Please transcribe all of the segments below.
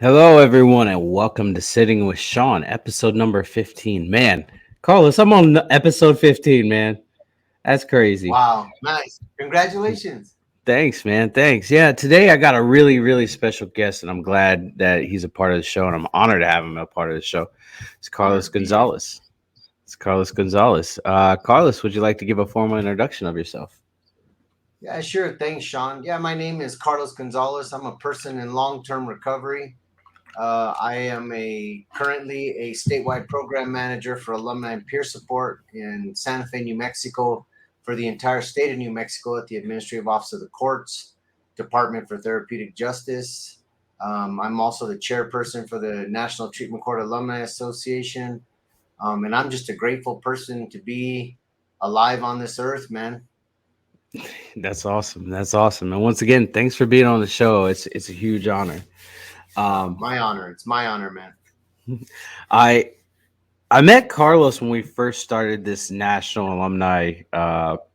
Hello, everyone, and welcome to Sitting with Sean, episode number 15. Man, Carlos, I'm on episode 15, man. That's crazy. Wow, nice. Congratulations. Thanks, man. Thanks. Yeah, today I got a really, really special guest, and I'm glad that he's a part of the show, and I'm honored to have him a part of the show. It's Carlos Honored to be here. Gonzalez. It's Carlos Gonzalez. Carlos, would you like to give a formal introduction of yourself? Yeah, sure. Thanks, Sean. Yeah, my name is Carlos Gonzalez. I'm a person in long-term recovery. I am a currently a statewide program manager for alumni and peer support in Santa Fe, New Mexico, for the entire state of New Mexico at the Administrative Office of the Courts, Department for Therapeutic Justice. I'm also the chairperson for the National Treatment Court Alumni Association. And I'm just a grateful person to be alive on this earth, man. That's awesome. That's awesome. And once again, thanks for being on the show. It's a huge honor. Um, My honor. It's my honor, man. I I met Carlos when we first started this national alumni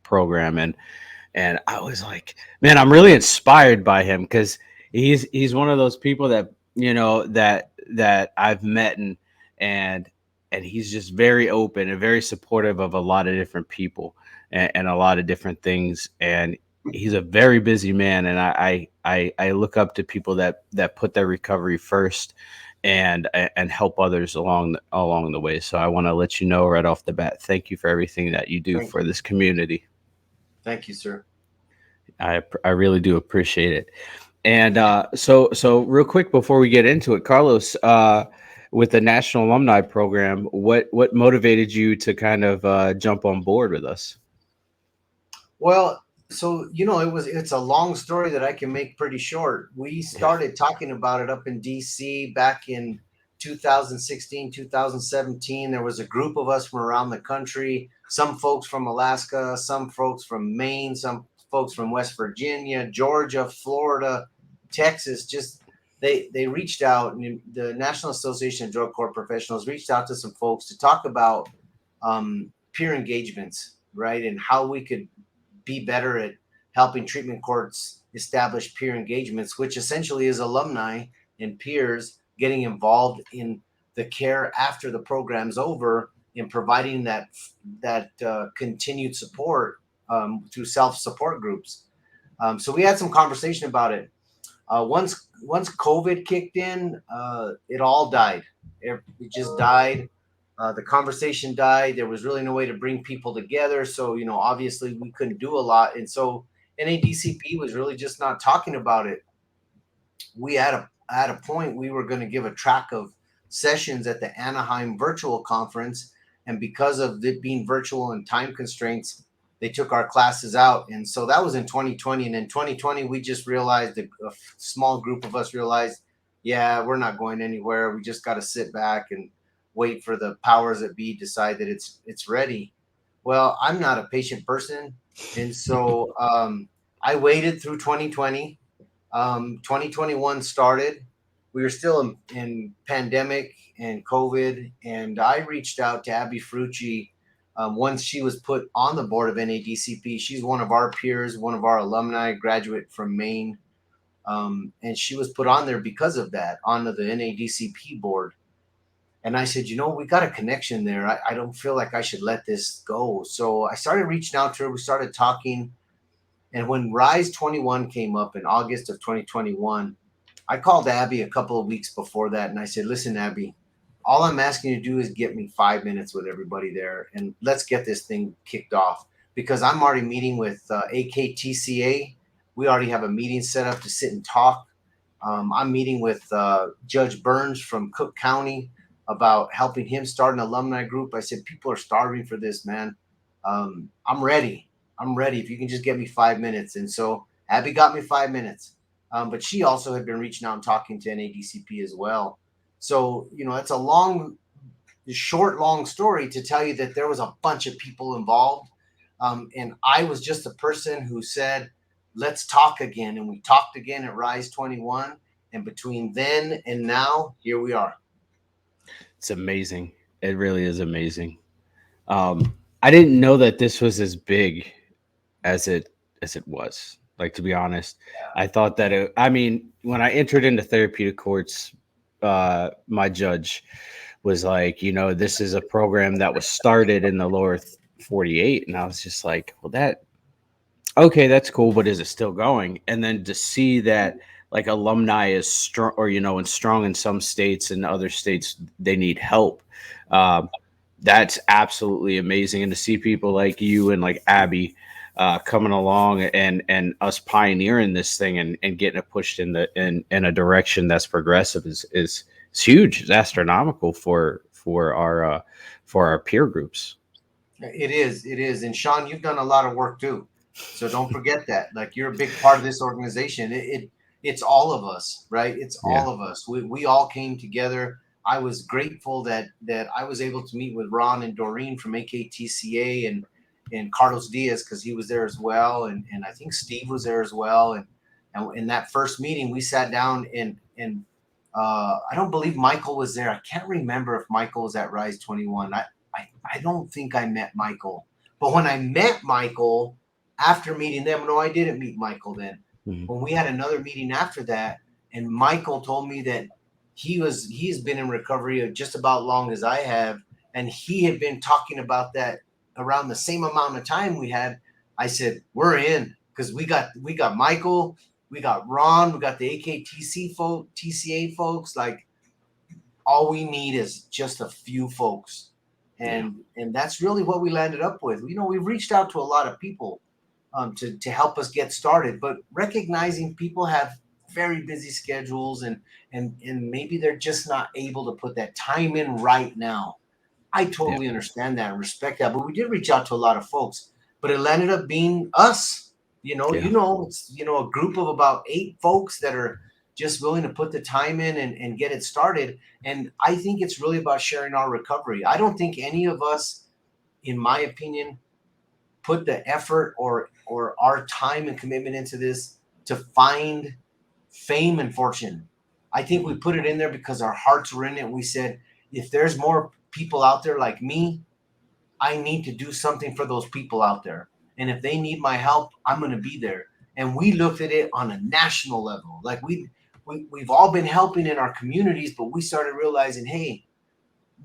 program, and I was like, man, I'm really inspired by him because he's one of those people that that I've met and and he's just very open and very supportive of a lot of different people and a lot of different things. And he's a very busy man, and I look up to people that put their recovery first and help others along the way. So I want to let you know right off the bat, thank you for everything that you do Thank for you. this community. Thank you, sir. I really do appreciate it. And so real quick before we get into it, Carlos, with the National Alumni Program, what motivated you to kind of jump on board with us? Well, so it's a long story that I can make pretty short. We started talking about it up in DC back in 2016, 2017. There was a group of us from around the country, some folks from Alaska, some folks from Maine, some folks from West Virginia, Georgia, Florida, Texas. Just they reached out, and the National Association of Drug Court Professionals reached out to some folks to talk about peer engagements, right, and how we could be better at helping treatment courts establish peer engagements, which essentially is alumni and peers getting involved in the care after the program's over and providing that continued support through self-support groups. So we had some conversation about it. Once COVID kicked in, it all died. It just died. The conversation died. There was really no way to bring people together. So, obviously we couldn't do a lot. And so NADCP was really just not talking about it. We at a point we were going to give a track of sessions at the Anaheim virtual conference. And because of it being virtual and time constraints, they took our classes out. And so that was in 2020. And in 2020, we just realized a small group of us realized, yeah, we're not going anywhere. We just got to sit back and wait for the powers that be decide that it's ready. Well, I'm not a patient person, and so I waited through 2020. 2021 started. We were still in pandemic and COVID, and I reached out to Abby Frucci once she was put on the board of NADCP. She's one of our peers, one of our alumni, graduate from Maine, and she was put on there because of that, onto the NADCP board. And I said, we got a connection there. I don't feel like I should let this go. So I started reaching out to her. We started talking. And when Rise 21 came up in August of 2021, I called Abby a couple of weeks before that. And I said, listen, Abby, all I'm asking you to do is get me 5 minutes with everybody there. And let's get this thing kicked off. Because I'm already meeting with AKTCA. We already have a meeting set up to sit and talk. I'm meeting with Judge Burns from Cook County about helping him start an alumni group. I said, people are starving for this, man. I'm ready. I'm ready. If you can just get me 5 minutes. And so Abby got me 5 minutes. But she also had been reaching out and talking to NADCP as well. So, it's a long story to tell you that there was a bunch of people involved. And I was just a person who said, let's talk again. And we talked again at Rise 21. And between then and now, here we are. It's amazing. It really is amazing. I didn't know that this was as big as it was. Like, to be honest, I thought that I mean, when I entered into therapeutic courts my judge was like, this is a program that was started in the lower 48. And I was just like, well, okay, that's cool, but is it still going? And then to see that like alumni is strong, or and strong in some states, and other states they need help. Um, that's absolutely amazing, and to see people like you and like Abby coming along and us pioneering this thing and getting it pushed in a direction that's progressive is huge. It's astronomical for our peer groups. It is. And Sean, you've done a lot of work too. So don't forget that. Like you're a big part of this organization. It's all of us, right? It's Yeah, all of us. We all came together. I was grateful that I was able to meet with Ron and Doreen from AKTCA and Carlos Diaz because he was there as well, and I think Steve was there as well. And in that first meeting, we sat down and I don't believe Michael was there. I can't remember if Michael was at Rise 21. I don't think I met Michael. But when I met Michael after meeting them, no, I didn't meet Michael then. mhm. When we had another meeting after that, and Michael told me that he's been in recovery just about long as I have, and he had been talking about that around the same amount of time we had. I said, we're in because we got Michael, we got Ron, we got the TCA folks. Like all we need is just a few folks, Yeah, and that's really what we landed up with. We've reached out to a lot of people to help us get started, but recognizing people have very busy schedules and maybe they're just not able to put that time in right now. I yeah, totally understand that and respect that. But we did reach out to a lot of folks, but it landed up being us. yeah, It's a group of about 8 folks that are just willing to put the time in and get it started. And I think it's really about sharing our recovery. I don't think any of us, in my opinion, put the effort or our time and commitment into this to find fame and fortune. I think we mhm, put it in there because our hearts were in it. We said, if there's more people out there like me, I need to do something for those people out there. And if they need my help, I'm going to be there. And we looked at it on a national level. Like we've all been helping in our communities, but we started realizing, hey,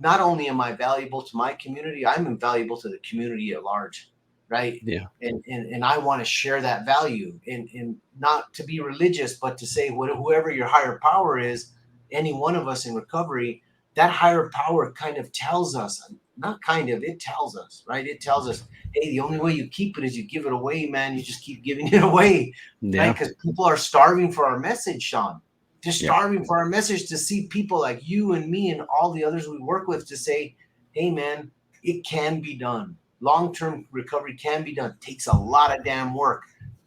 not only am I valuable to my community, I'm invaluable to the community at large, right? yeah, And I want to share that value and not to be religious, but to say whoever your higher power is, any one of us in recovery, that higher power kind of tells us, not kind of, it tells us, right? It tells us, hey, the only way you keep it is you give it away, man. You just keep giving it away, right? yeah, Because people are starving for our message, Sean. They're yeah. starving for our message to see people like you and me and all the others we work with to say, hey, man, it can be done. Long term recovery can be done. It takes a lot of damn work,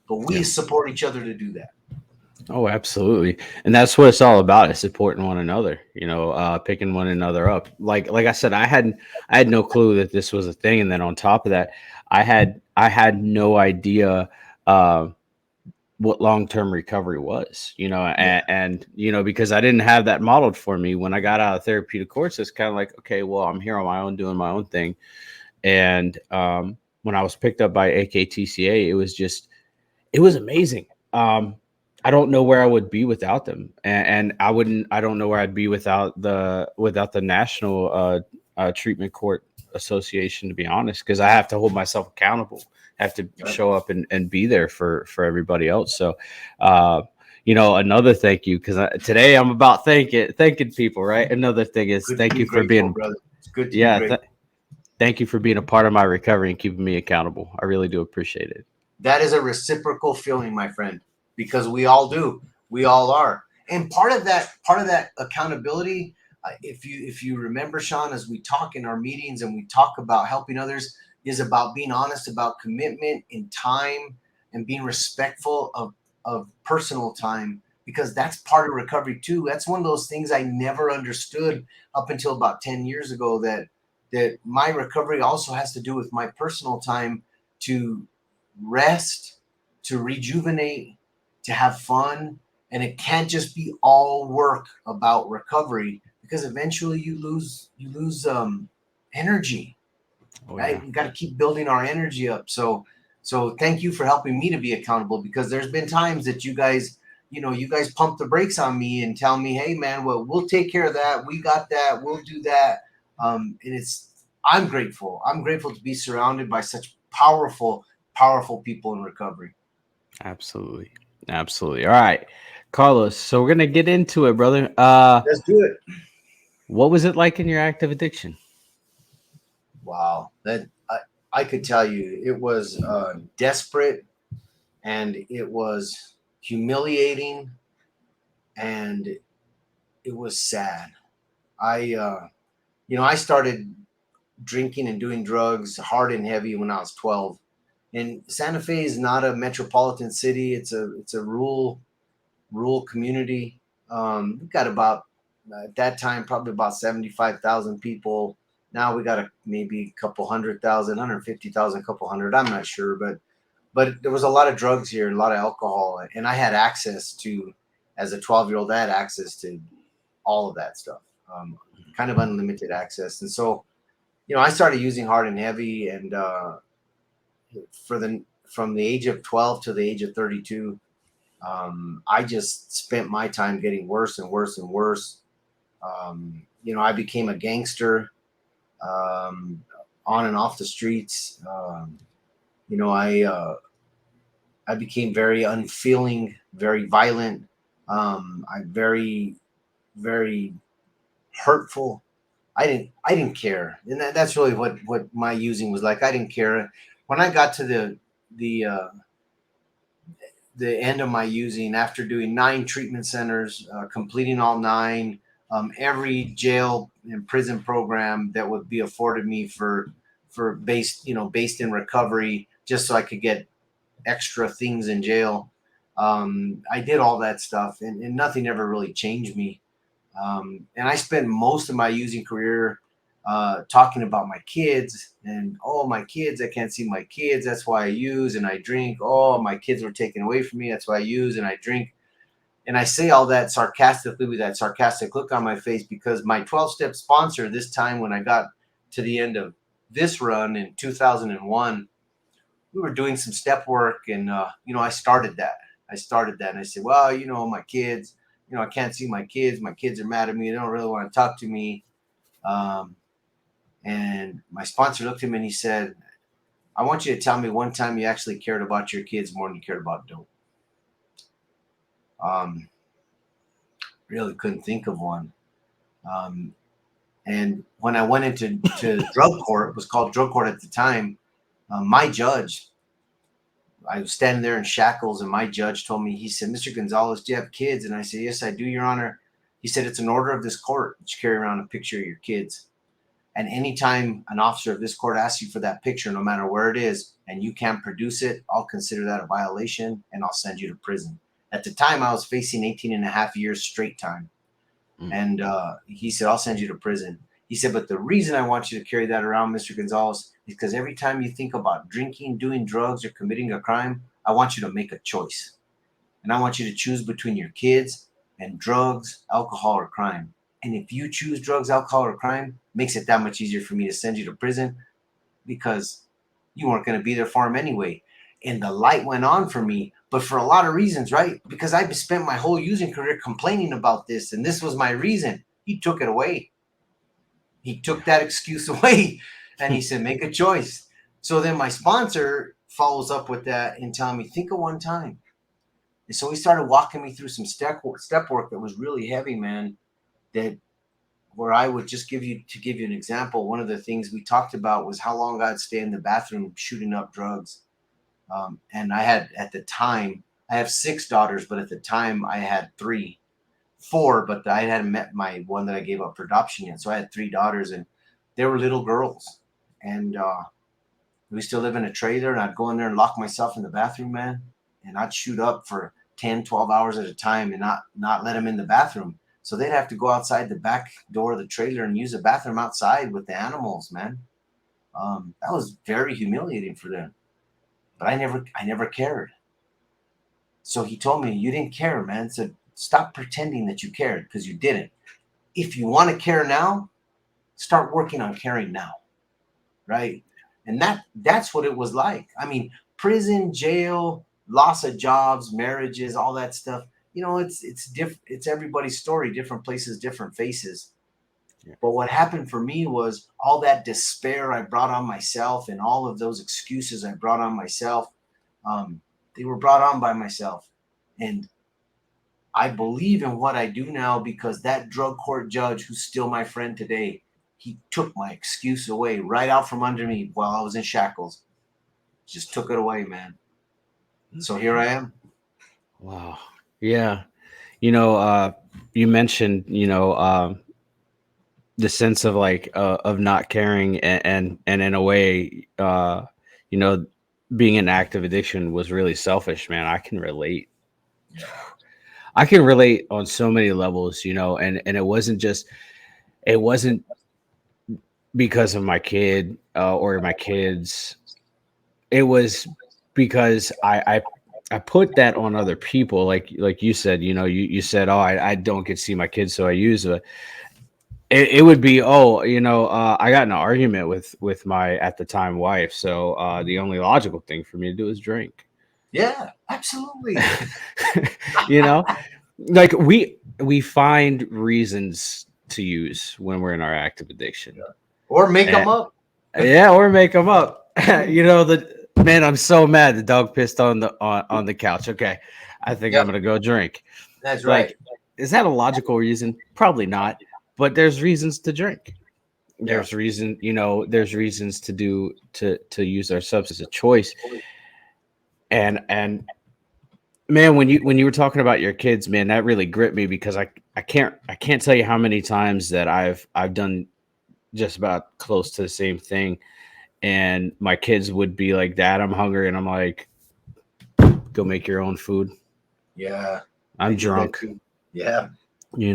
but we Yeah. support each other to do that. Oh, absolutely. And that's what it's all about, is supporting one another, picking one another up. Like I said, I had no clue that this was a thing. And then on top of that, I had no idea uh what long-term recovery was, Yeah. and because I didn't have that modeled for me when I got out of therapeutic course. It's kind of like, okay, well, I'm here on my own doing my own thing. And when I was picked up by AKTCA, it was amazing. I don't know where I would be without them, and I don't know where I'd be without the National Treatment Court Association, to be honest, because I have to hold myself accountable. I have to show up and be there for everybody else. So, uh, another thank you, because today I'm about thanking people, right? Another thing is, Good to thank be you for grateful, being, brother. It's good to be yeah, grateful. thank you for being a part of my recovery and keeping me accountable. I really do appreciate it. That is a reciprocal feeling, my friend, because we all do. We all are. And part of that accountability, if you remember, Sean, as we talk in our meetings and we talk about helping others, is about being honest about commitment in time and being respectful of personal time, because that's part of recovery too. That's one of those things I never understood up until about 10 years ago, that my recovery also has to do with my personal time to rest, to rejuvenate, to have fun. And it can't just be all work about recovery, because eventually you lose energy, Oh right? yeah. We got to keep building our energy up. So thank you for helping me to be accountable, because there's been times that you guys you guys pump the brakes on me and tell me, hey man, well, we'll take care of that. We got that. We'll do that. And I'm grateful. I'm grateful to be surrounded by such powerful people in recovery. Absolutely. Absolutely. All right. Carlos, so we're gonna get into it, brother. Let's do it. What was it like in your active addiction? Wow. I could tell you it was desperate, and it was humiliating, and it was sad. I started drinking and doing drugs hard and heavy when I was 12. And Santa Fe is not a metropolitan city. It's a rural community. We've got about at that time probably about 75,000 people. Now we got maybe a couple 100,000, 150,000, couple hundred. I'm not sure, but there was a lot of drugs here, a lot of alcohol, and I had access to, as a 12-year-old, I had access to all of that stuff, kind of unlimited access. And so, I started using hard and heavy, and for the from the age of 12 to the age of 32, I just spent my time getting worse and worse and worse. I became a gangster, on and off the streets. You know, I became very unfeeling, very violent. I very hurtful. I didn't care, and that's really what my using was like. I didn't care. When I got to the uh, the end of my using, after doing 9 treatment centers, completing all 9, every jail and prison program that would be afforded me for based in recovery, just so I could get extra things in jail. I did all that stuff, and nothing ever really changed me. And I spent most of my using career talking about my kids, and oh, my kids, I can't see my kids, that's why I use and I drink. Oh, my kids were taken away from me, that's why I use and I drink. And I say all that sarcastically with that sarcastic look on my face, because my 12-step sponsor, this time when I got to the end of this run in 2001, we were doing some step work, and I started that and I said, well, my kids, I can't see my kids, my kids are mad at me, they don't really want to talk to me. um, and my sponsor looked at me and he said, I want you to tell me one time you actually cared about your kids more than you cared about dope. um, Really couldn't think of one. um, and when I went into drug court, it was called drug court at the time, my judge, I was standing there in shackles, and my judge told me, he said, Mr. Gonzalez, do you have kids? And I said, yes, I do, Your Honor. He said, it's an order of this court that you carry around a picture of your kids. And anytime an officer of this court asks you for that picture, no matter where it is, and you can't produce it, I'll consider that a violation and I'll send you to prison. At the time, I was facing 18 and a half years straight time. Mm. And he said, I'll send you to prison. He said, but the reason I want you to carry that around, Mr. Gonzalez, is because every time you think about drinking, doing drugs, or committing a crime, I want you to make a choice. And I want you to choose between your kids and drugs, alcohol, or crime. And if you choose drugs, alcohol, or crime, makes it that much easier for me to send you to prison, because you weren't going to be there for him anyway. And the light went on for me, but for a lot of reasons, right? Because I spent my whole using career complaining about this, and this was my reason. He took it away. He took that excuse away, and he said, make a choice. So then my sponsor follows up with that and telling me, think of one time. And so he started walking me through some step work that was really heavy, man. That where I would just give you an example. One of the things we talked about was how long I'd stay in the bathroom shooting up drugs. And I had, at the time, I have 6 daughters, but at the time I had 4, but I hadn't met my one that I gave up for adoption yet. So I had 3 daughters, and they were little girls. And we used to live in a trailer, and I'd go in there and lock myself in the bathroom, man. And I'd shoot up for 10, 12 hours at a time and not let them in the bathroom. So they'd have to go outside the back door of the trailer and use the bathroom outside with the animals, man. That was very humiliating for them. But I never cared. So he told me, you didn't care, man. So stop pretending that you cared, because you didn't. If you want to care now, start working on caring now, right? And that's what it was like. I mean, prison, jail, loss of jobs, marriages, all that stuff. it's everybody's story, different places, different faces. Yeah. But what happened for me was all that despair I brought on myself and all of those excuses I brought on myself. Um, they were brought on by myself. And I believe in what I do now because that drug court judge, who's still my friend today, he took my excuse away right out from under me while I was in shackles. Just took it away, man. So here I am. Wow. Yeah. You know, you mentioned, the sense of like of not caring, and in a way, you know, being an active addiction was really selfish, man. I can relate. Yeah. I can relate on so many levels, and it wasn't because of my kid, or my kids. It was because I put that on other people, like you said. You said, oh, I don't get to see my kids, so I use it. It would be, oh, I got in an argument with my at the time wife, so the only logical thing for me to do is drink. Yeah, absolutely. you know like we find reasons to use when we're in our active addiction. Or make them And up. yeah, or make them up. The man, I'm so mad the dog pissed on the couch. Okay, I think I'm Yep, gonna go drink. that's right. Like, is that a logical reason? Probably not, but there's reasons to drink. Yeah. There's reasons to use our substance of choice. And man, when you were talking about your kids, man, that really gripped me, because I can't tell you how many times that I've done just about close to the same thing, and my kids would be like, "Dad, I'm hungry," and I'm like, "Go make your own food. Yeah, I I'm did that drunk." too. Yeah, You yeah,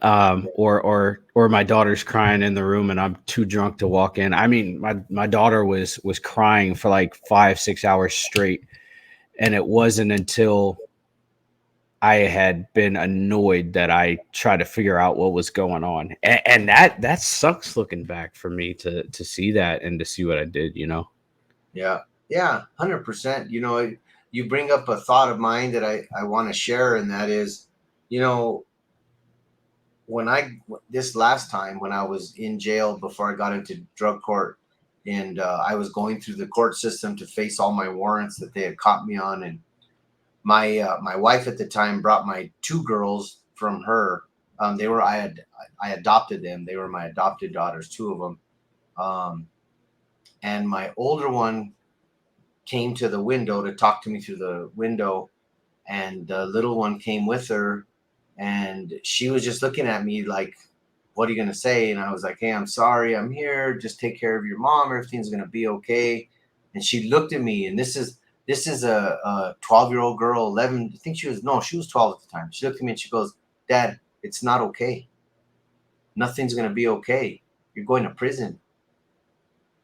know, or my daughter's crying in the room, and I'm too drunk to walk in. I mean, my daughter was crying for like 5-6 hours straight, and it wasn't until I had been annoyed that I tried to figure out what was going on, and that sucks looking back for me to see that and to see what I did. yeah, yeah. 100%. You bring up a thought of mine that I want to share, and that is, you know, when I this last time when I was in jail before I got into drug court, and I was going through the court system to face all my warrants that they had caught me on, and my wife at the time brought my two girls from her. They were I adopted them. They were my adopted daughters, two of them. Um, and my older one came to the window to talk to me through the window, and the little one came with her, and she was just looking at me like, what are you going to say? And I was like, hey, I'm sorry, I'm here, just take care of your mom, everything's going to be okay. And she looked at me, and this is a 12-year-old girl, 11, I think she was, no, she was 12 at the time. She looked at me and she goes, Dad, it's not okay, nothing's going to be okay, you're going to prison.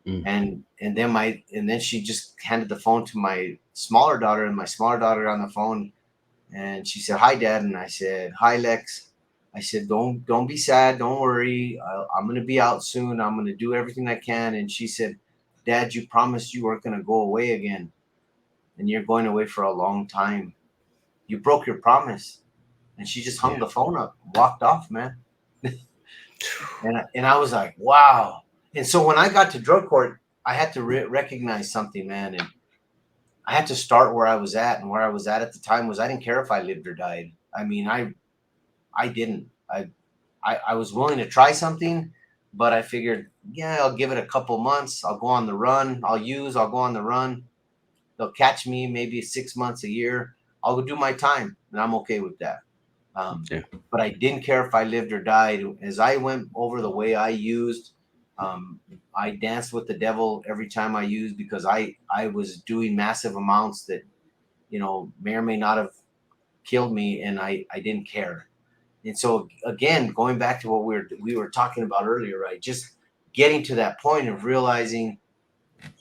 Mm. And then she just handed the phone to my smaller daughter, and my smaller daughter on the phone, and she said, hi, Dad. And I said, hi, Lex. I said, don't be sad, don't worry, I'm going to be out soon, I'm going to do everything I can. And she said, Dad, you promised you weren't going to go away again, and you're going away for a long time, you broke your promise. And she just hung Yeah. the phone up, walked off, man. And I was like, wow. And so when I got to drug court, I had to recognize something, man. And I had to start where I was at. And where I was at the time was I didn't care if I lived or died. I mean, I didn't. I was willing to try something, but I figured, yeah, I'll give it a couple months. I'll go on the run. I'll go on the run. They'll catch me maybe 6 months, a year. I'll go do my time, and I'm okay with that. Um, Yeah. but I didn't care if I lived or died. As I went over the way I used, um, I danced with the devil every time I used, because I was doing massive amounts that may or may not have killed me, and I didn't care. And so again, going back to what we were talking about earlier, right? Just getting to that point of realizing,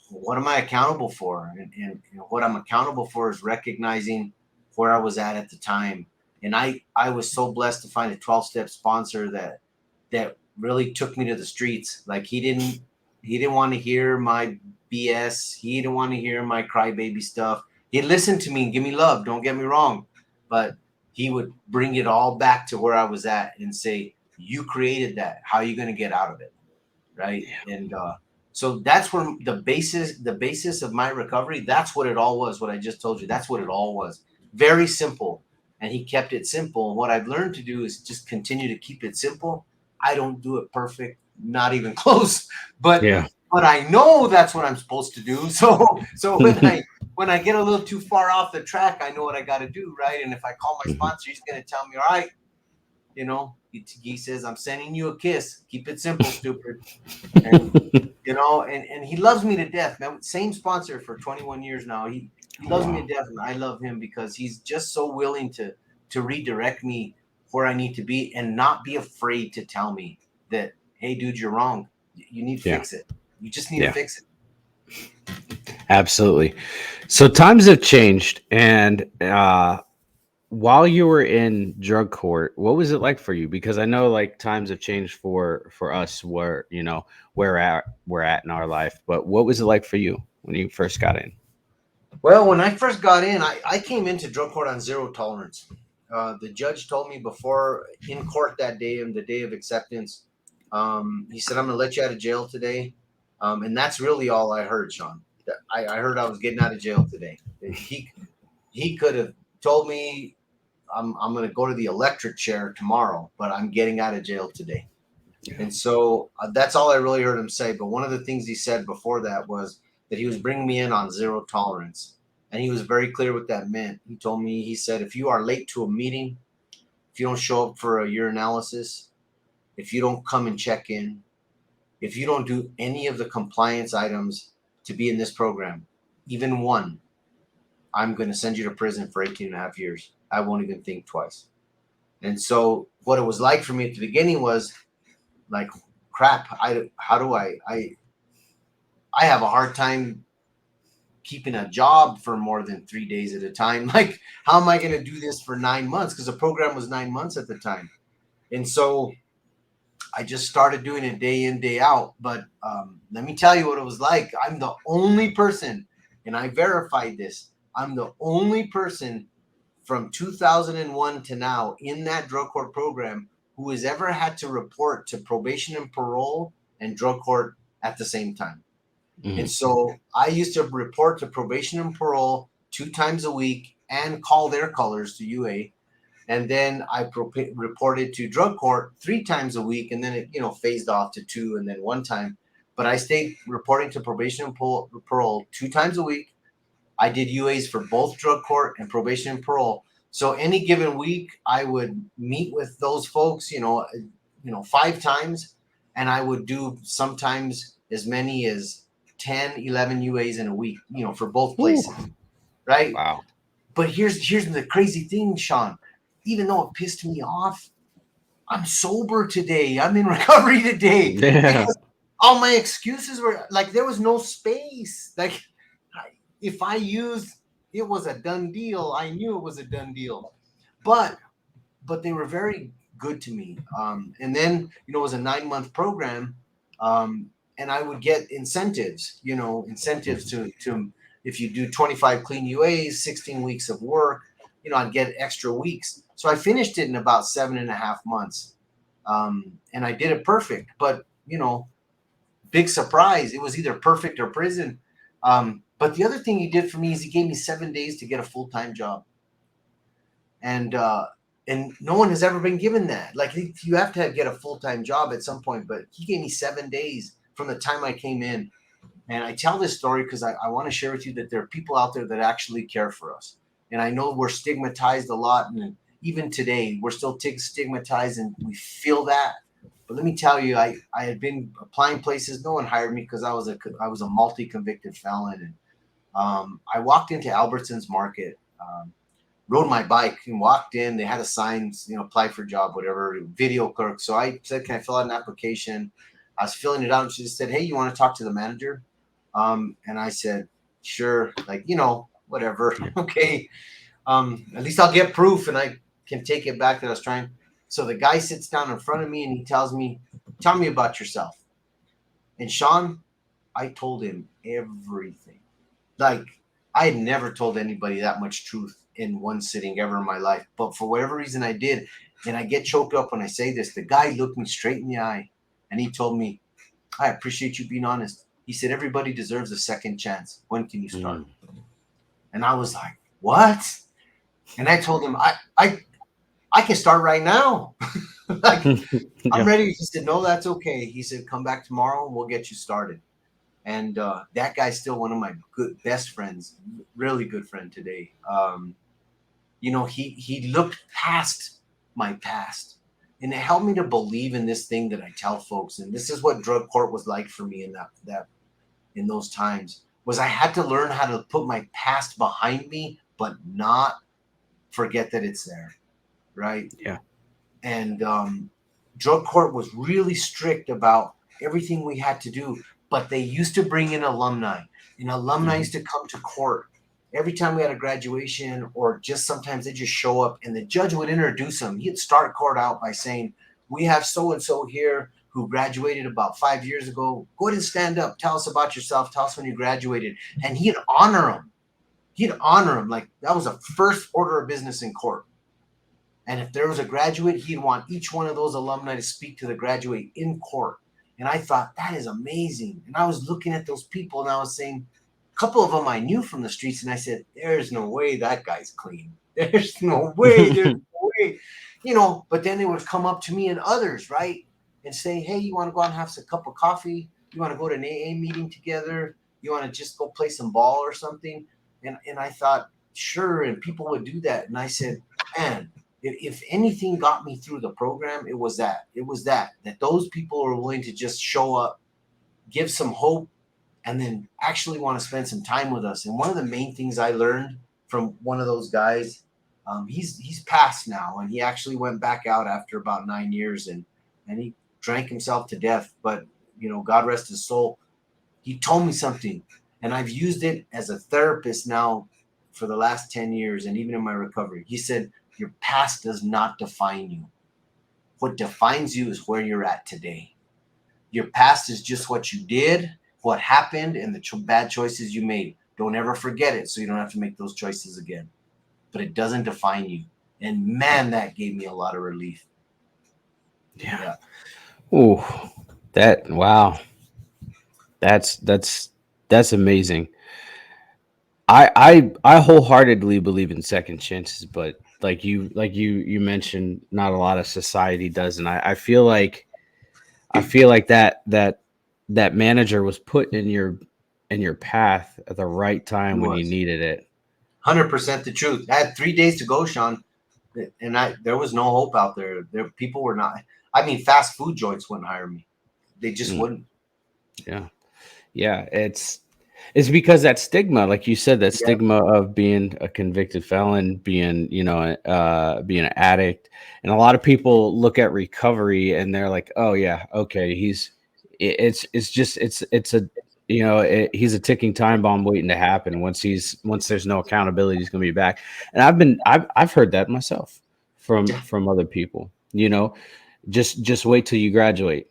what am I accountable for? And what I'm accountable for is recognizing where I was at the time. And I was so blessed to find a 12-step sponsor that really took me to the streets. Like, he didn't want to hear my BS. He didn't want to hear my crybaby stuff. He listened to me and give me love. Don't get me wrong, but he would bring it all back to where I was at and say, "You created that. How are you going to get out of it?" Right? And so that's where the basis of my recovery. That's what it all was. What I just told you. That's what it all was. Very simple. And he kept it simple. And what I've learned to do is just continue to keep it simple. I don't do it perfect, not even close, but Yeah. I know that's what I'm supposed to do. So when I get a little too far off the track, I know what I got to do, right? And if I call my Mhm. sponsor, he's going to tell me, all right, he says, I'm sending you a kiss. Keep it simple, stupid. And and he loves me to death, man. Same sponsor for 21 years now. He loves me Wow. to death, and I love him because he's just so willing to redirect me where I need to be and not be afraid to tell me that, hey, dude, you're wrong. You need to Yeah. fix it. You just need to Yeah. fix it. Absolutely. So times have changed, and while you were in drug court, what was it like for you? Because I know like times have changed for us where we're at in our life. But what was it like for you when you first got in? Well, when I first got in, I came into drug court on zero tolerance. The judge told me before in court that day, and the day of acceptance, he said, I'm going to let you out of jail today. And that's really all I heard, Sean. I heard I was getting out of jail today. He could have told me I'm going to go to the electric chair tomorrow, but I'm getting out of jail today. Yeah. And so that's all I really heard him say. But one of the things he said before that was that he was bringing me in on zero tolerance. And he was very clear what that meant. He told me, he said, if you are late to a meeting, if you don't show up for a urinalysis, if you don't come and check in, if you don't do any of the compliance items to be in this program, even one, I'm going to send you to prison for 18 and a half years. I won't even think twice. And so what it was like for me at the beginning was like, crap, how do I have a hard time keeping a job for more than 3 days at a time. Like, how am I going to do this for 9 months? Because the program was 9 months at the time. And so I just started doing it day in, day out. But let me tell you what it was like. I'm the only person, and I verified this. I'm the only person from 2001 to now in that drug court program who has ever had to report to probation and parole and drug court at the same time. And Mhm. so I used to report to probation and parole 2 times a week and call their colors to UA. And then I reported to drug court 3 times a week. And then it, phased off to two and then one time. But I stayed reporting to probation and parole 2 times a week. I did UAs for both drug court and probation and parole. So any given week, I would meet with those folks, 5 times, and I would do sometimes as many as 10, 11 UAs in a week, for both Ooh, places, right? wow. But here's the crazy thing, Sean. Even though it pissed me off, I'm sober today. I'm in recovery today Yeah. because all my excuses were like there was no space. Like if I used, it was a done deal. I knew it was a done deal, but they were very good to me. And then it was a 9 month program, and I would get incentives. Incentives to if you do 25 clean UAs, 16 weeks of work. I'd get extra weeks. So I finished it in about 7.5 months, and I did it perfect. But big surprise, it was either perfect or prison. But the other thing he did for me is he gave me 7 days to get a full time job, and no one has ever been given that. Like you have to get a full time job at some point, but he gave me 7 days from the time I came in. And I tell this story because I want to share with you that there are people out there that actually care for us. And I know we're stigmatized a lot, and even today we're still stigmatized, and we feel that. But let me tell you, I had been applying places. No one hired me because I was a multi convicted felon, and I walked into Albertsons Market, rode my bike and walked in. They had a sign, apply for a job, whatever, video clerk. So I said, can I fill out an application? I was filling it out, and she just said, hey, you want to talk to the manager? And I said, sure, like, whatever. Yeah. Okay. At least I'll get proof and I can take it back that I was trying. So the guy sits down in front of me and he tells me, tell me about yourself. And Sean, I told him everything. Like, I had never told anybody that much truth in one sitting ever in my life, but for whatever reason I did. And I get choked up when I say this. The guy looked me straight in the eye and he told me, I appreciate you being honest. He said, everybody deserves a second chance. When can you start? Mm. And I was like, what? And I told him, I can start right now. Like, I'm Yeah. ready. He said, no, that's okay. He said, come back tomorrow and we'll get you started. And that guy's still one of my good best friends, really good friend today. He looked past my past, and it helped me to believe in this thing that I tell folks. And this is what drug court was like for me in that in those times, was I had to learn how to put my past behind me, but not forget that it's there, right? Yeah. And drug court was really strict about everything we had to do, but they used to bring in alumni, and alumni Hmm. used to come to court every time we had a graduation, or just sometimes they just show up and the judge would introduce them. He'd start court out by saying, we have so and so here who graduated about 5 years ago. Go ahead and stand up, tell us about yourself, tell us when you graduated. And he'd honor them like that was a first order of business in court. And if there was a graduate, he'd want each one of those alumni to speak to the graduate in court. And I thought, that is amazing. And I was looking at those people and I was saying, a couple of them I knew from the streets. And I said, there's no way that guy's clean. There's no way. There's no way. But then they would come up to me and others, right? And say, hey, you want to go out and have a cup of coffee? You want to go to an AA meeting together? You want to just go play some ball or something? And I thought, sure. And people would do that. And I said, man, if anything got me through the program, it was that those people are willing to just show up, give some hope, and then actually want to spend some time with us. And one of the main things I learned from one of those guys, he's passed now, and he actually went back out after about 9 years, and he drank himself to death. But God rest his soul. He told me something, and I've used it as a therapist now for the last 10 years, and even in my recovery. He said, your past does not define you. What defines you is where you're at today. Your past is just what you did, what happened, and the bad choices you made. Don't ever forget it so you don't have to make those choices again. But it doesn't define you. And man, that gave me a lot of relief. Yeah. Yeah. Ooh, wow. That's amazing. I wholeheartedly believe in second chances, but like you mentioned, not a lot of society does, and I feel like that manager was put in your path at the right He time when you was needed it. 100% the truth. I had 3 days to go, Sean, and there was no hope out there. People were not. I mean, fast food joints wouldn't hire me. They just Mm, wouldn't. yeah, yeah. It's because that stigma, like you said, that Yeah. stigma of being a convicted felon, being being an addict, and a lot of people look at recovery and they're like, oh yeah, okay, it's just it's a he's a ticking time bomb waiting to happen. Once there's no accountability, he's gonna be back. And I've heard that myself Yeah. from other people. Just wait till you graduate.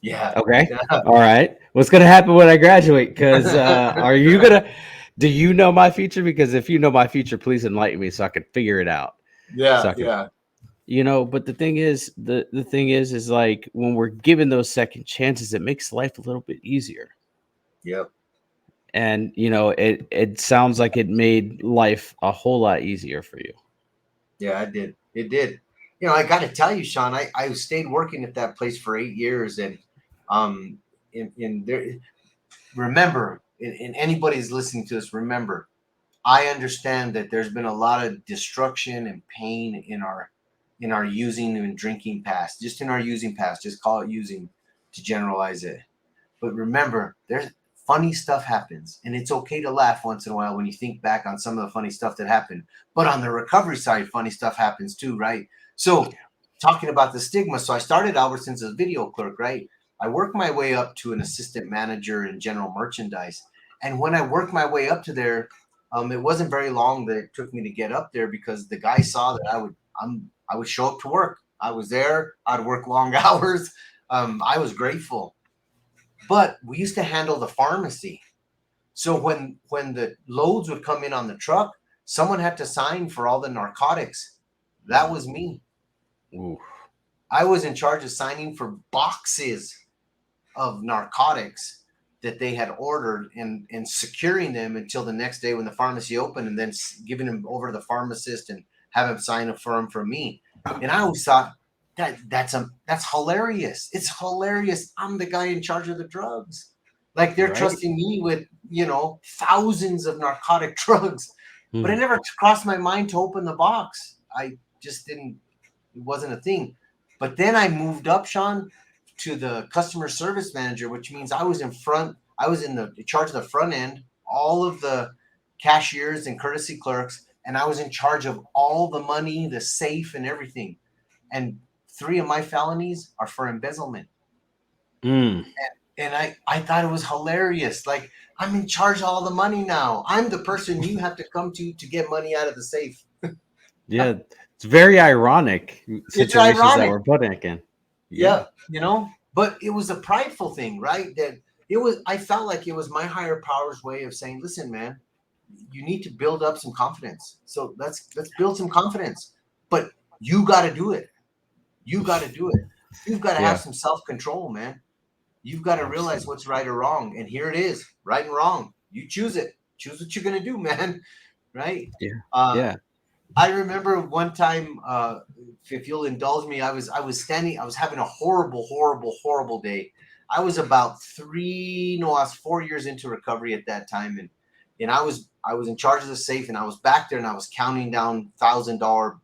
Yeah. Okay. All right. What's gonna happen when I graduate? Because are you gonna? Do you know my future? Because if you know my future, please enlighten me so I can figure it out. So Yeah. I can, Yeah. But the thing is like when we're given those second chances, it makes life a little bit easier. Yep. And it sounds like it made life a whole lot easier for you. Yeah, I did. It did. I got to tell you, Sean, I stayed working at that place for 8 years, and um, in there, remember, and anybody's listening to this, remember, I understand that there's been a lot of destruction and pain in our using and drinking past, just in our using past, just call it using to generalize it. But remember, there's funny stuff happens, and it's okay to laugh once in a while when you think back on some of the funny stuff that happened. But on the recovery side, funny stuff happens too, right? So, talking about the stigma, so I started Albertsons as a video clerk, right? I worked my way up to an assistant manager in general merchandise, and when I worked my way up to there, it wasn't very long that it took me to get up there because the guy saw that I would show up to work. I was there. I'd work long hours. I was grateful, but we used to handle the pharmacy. So when the loads would come in on the truck, someone had to sign for all the narcotics. That was me. Ooh. I was in charge of signing for boxes of narcotics that they had ordered, and securing them until the next day when the pharmacy opened, and then giving them over to the pharmacist and have him sign a form for me. And I always thought that's hilarious. It's hilarious. I'm the guy in charge of the drugs. Like they're Right. trusting me with, thousands of narcotic drugs. But it Hmm. never crossed my mind to open the box. I just didn't, it wasn't a thing. But then I moved up, Sean, to the customer service manager, which means I was in front, I was in the in charge of the front end, all of the cashiers and courtesy clerks, and I was in charge of all the money, the safe, and everything. And three of my felonies are for embezzlement. Mm. And I thought it was hilarious. Like, I'm in charge of all the money now. I'm the person you have to come to get money out of the safe. Yeah, it's very ironic It's situations that ironic. we're putting in. Yeah. Yeah, but it was a prideful thing, right? That it was, I felt like it was my higher power's way of saying, listen, man, you need to build up some confidence. So let's build some confidence. But you got to do it. You got to do it. You've got to have Yeah. some self-control, man. You've got to realize Absolutely. what's right or wrong. And here it is, right and wrong. You choose it. Choose what you're going to do, man. Right? Yeah. Uh, Yeah. I remember one time, if you'll indulge me, I was standing, I was having a horrible, horrible, horrible day. I was about three, no, I was 4 years into recovery at that time, and I was in charge of the safe, and I was back there, and I was counting down $1,000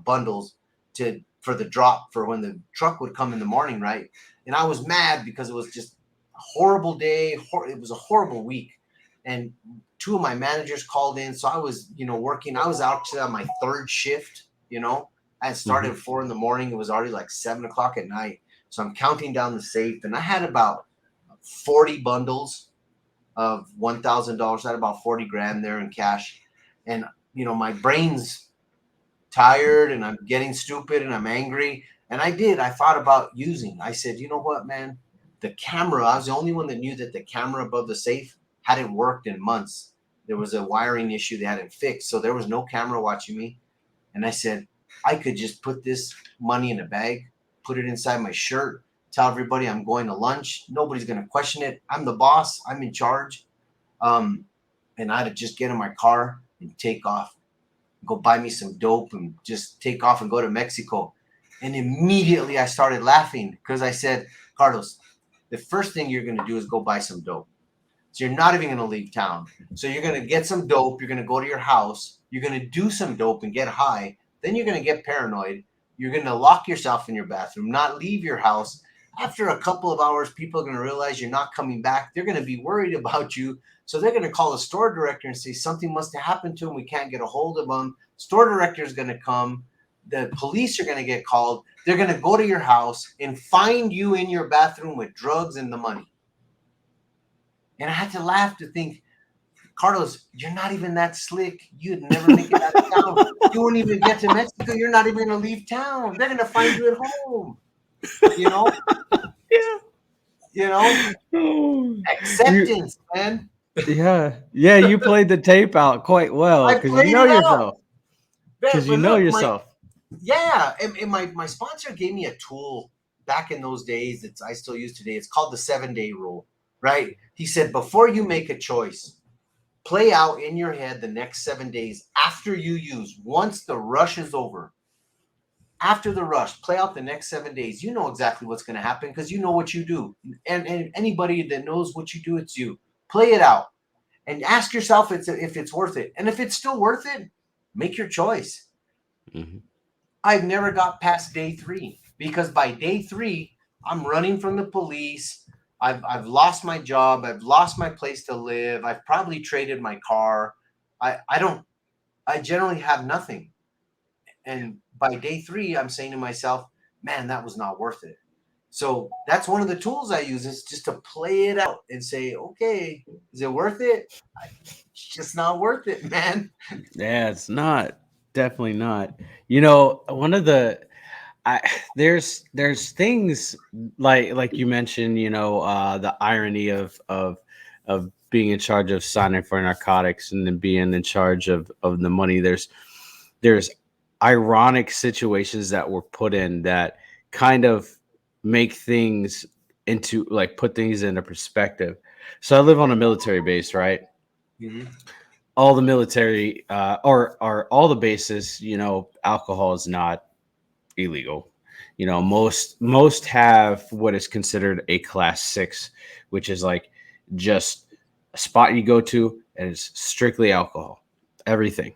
bundles to for the drop for when the truck would come in the morning, right? And I was mad because it was just a horrible day. It was a horrible week, and two of my managers called in. So I was, working. I was actually on my third shift. I had started Hmm. at 4 in the morning. It was already like 7 o'clock at night. So I'm counting down the safe, and I had about 40 bundles of $1,000. I had about 40 grand there in cash, and my brain's tired, and I'm getting stupid, and I'm angry. And I thought about using. I said, you know what, man? The camera. I was the only one that knew that the camera above the safe hadn't worked in months. There was a wiring issue they hadn't fixed, so there was no camera watching me. And I said, I could just put this money in a bag, put it inside my shirt, tell everybody I'm going to lunch. Nobody's going to question it. I'm the boss. I'm in charge. Um, and I'd just get in my car and take off, go buy me some dope, and just take off and go to Mexico. And immediately I started laughing because I said, Carlos, the first thing you're going to do is go buy some dope. So you're not even going to leave town. So you're going to get some dope. You're going to go to your house. You're going to do some dope and get high. Then you're going to get paranoid. You're going to lock yourself in your bathroom, not leave your house. After a couple of hours, people are going to realize you're not coming back. They're going to be worried about you. So they're going to call the store director and say something must have happened to him. We can't get a hold of him. Store director is going to come. The police are going to get called. They're going to go to your house and find you in your bathroom with drugs and the money. And I had to laugh to think, Carlos, you're not even that slick. You'd never make it out of town. You won't even get to Mexico. You're not even going to leave town. They're going to find you at home. You know, Yeah. you know, Oh, you, acceptance, man. yeah. Yeah. You played the tape out quite well I because you played know it out. yourself. Man, Because you but know look, yourself. and my sponsor gave me a tool back in those days that I still use today. It's called the 7-day rule, right? He said, before you make a choice, play out in your head the next 7 days after you use. Once the rush is over, after the rush, play out the next 7 days. You know exactly what's going to happen because you know what you do. And anybody that knows what you do, it's you. Play it out and ask yourself if it's worth it. And if it's still worth it, make your choice. Hmm. I've never got past day 3 because by day 3, I'm running from the police. I've lost my job. I've lost my place to live. I've probably traded my car. I don't, I generally have nothing. And by day 3, I'm saying to myself, man, that was not worth it. So that's one of the tools I use is just to play it out and say, okay, is it worth it? It's just not worth it, man. Yeah, it's not. Definitely not. You know, one of the I there's things like you mentioned, the irony of of being in charge of signing for narcotics and then being in charge of the money. There's ironic situations that were put in that kind of make things into like put things into perspective. So I live on a military base, right? Mhm. All the military or all the bases, you know, alcohol is not illegal. You know, most have what is considered a class 6, which is like just a spot you go to and it's strictly alcohol. Everything.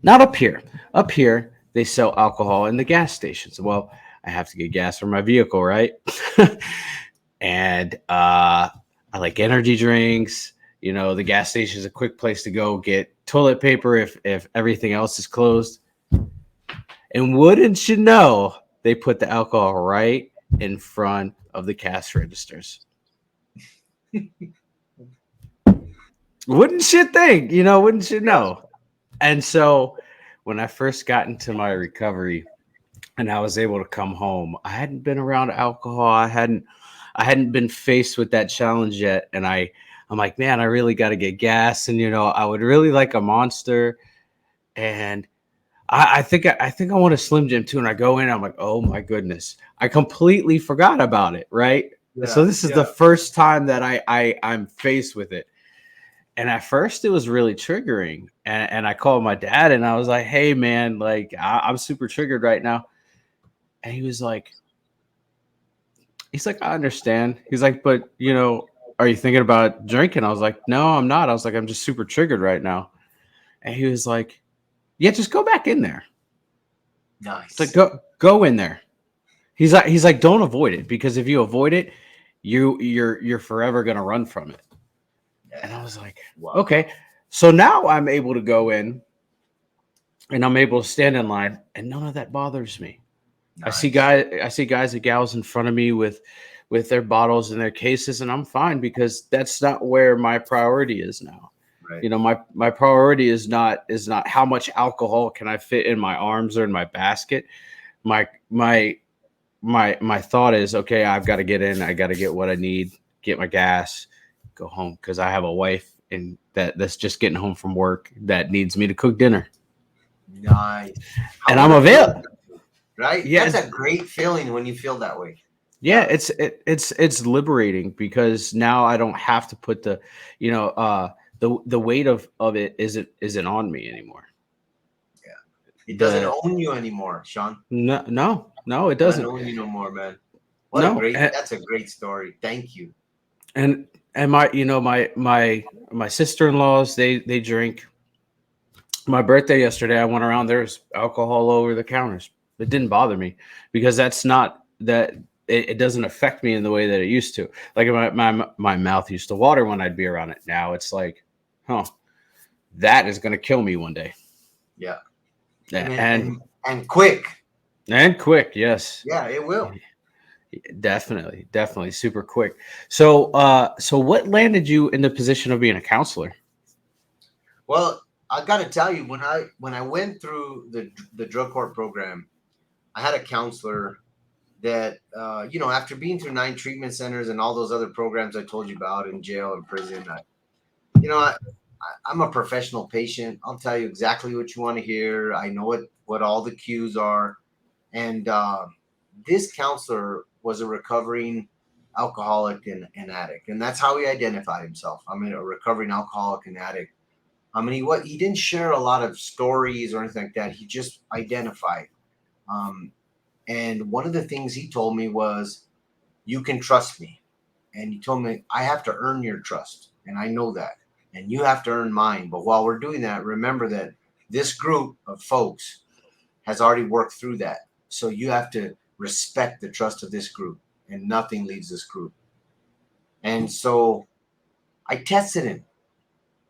Not up here. Up here they sell alcohol in the gas stations. Well, I have to get gas for my vehicle, right? And I like energy drinks. You know, the gas station is a quick place to go get toilet paper if everything else is closed. And wouldn't you know, they put the alcohol right in front of the cash registers. Wouldn't you think? You know, wouldn't you Yeah. know? And so when I first got into my recovery and I was able to come home, I hadn't been around alcohol. I hadn't been faced with that challenge yet. And I'm like, man, I really got to get gas. And you know, I would really like a Monster. And I think I want a Slim Jim too. And I go in, I'm like, oh my goodness, I completely forgot about it. Right. So Yeah. this is the Yeah. first time that I'm faced with it. And at first it was really triggering. And I called my dad and I was like, hey man, like I'm super triggered right now. And he's like, I understand. He's like, but you know, are you thinking about drinking? I was like, no, I'm not. I was like, I'm just super triggered right now. And he was like, yeah, just go back in there. It's like Nice. go in there. He's like, don't avoid it because if you avoid it, you're forever gonna run from it. And I Yeah. was like, Wow. okay. So now I'm able to go in and I'm able to stand in line and none of that bothers me. Nice. I see guys and gals in front of me with their bottles and their cases, and I'm fine because that's not where my priority is now. Right. You know, my priority is not how much alcohol can I fit in my arms or in my basket. My my my thought is okay. I've got to get in. I got to get what I need, get my gas, go home because I have a wife and that's just getting home from work that needs me to cook dinner, Nice. How and I'm what a feeling, available. right? That's Yes. a great feeling when you feel that way. Yeah, Yeah. it's liberating because now I don't have to put the, you know, the weight of it isn't on me anymore. Yeah. It doesn't The own you anymore, Sean. no, it Doesn't doesn't. own you no more, man. What a No, great that's a great story. Thank you. and my you know my sister-in-laws they drink. My birthday yesterday, I went around. There's alcohol all over the counters. It didn't bother me because that's not that. It doesn't affect me in the way that it used to. Like my mouth used to water when I'd be around it. Now it's like, huh, that is going to kill me one day. Yeah. Yeah, And and quick. and quick, yes, Yeah, it will. definitely, super quick. So what landed you in the position of being a counselor? Well, I got to tell you, when I went through the drug court program, I had a counselor that after being through 9 treatment centers and all those other programs I told you about in jail and prison, I'm a professional patient. I'll tell you exactly what you want to hear. I know what all the cues are, and this counselor was a recovering alcoholic and addict, and that's how he identified himself. I'm a recovering alcoholic and addict. I mean, he didn't share a lot of stories or anything like that. He just identified. Um, and one of the things he told me was, "You can trust me." And he told me, "I have to earn your trust, and I know that, and you have to earn mine. But while we're doing that, remember that this group of folks has already worked through that. So you have to respect the trust of this group, and nothing leaves this group." And so I tested him,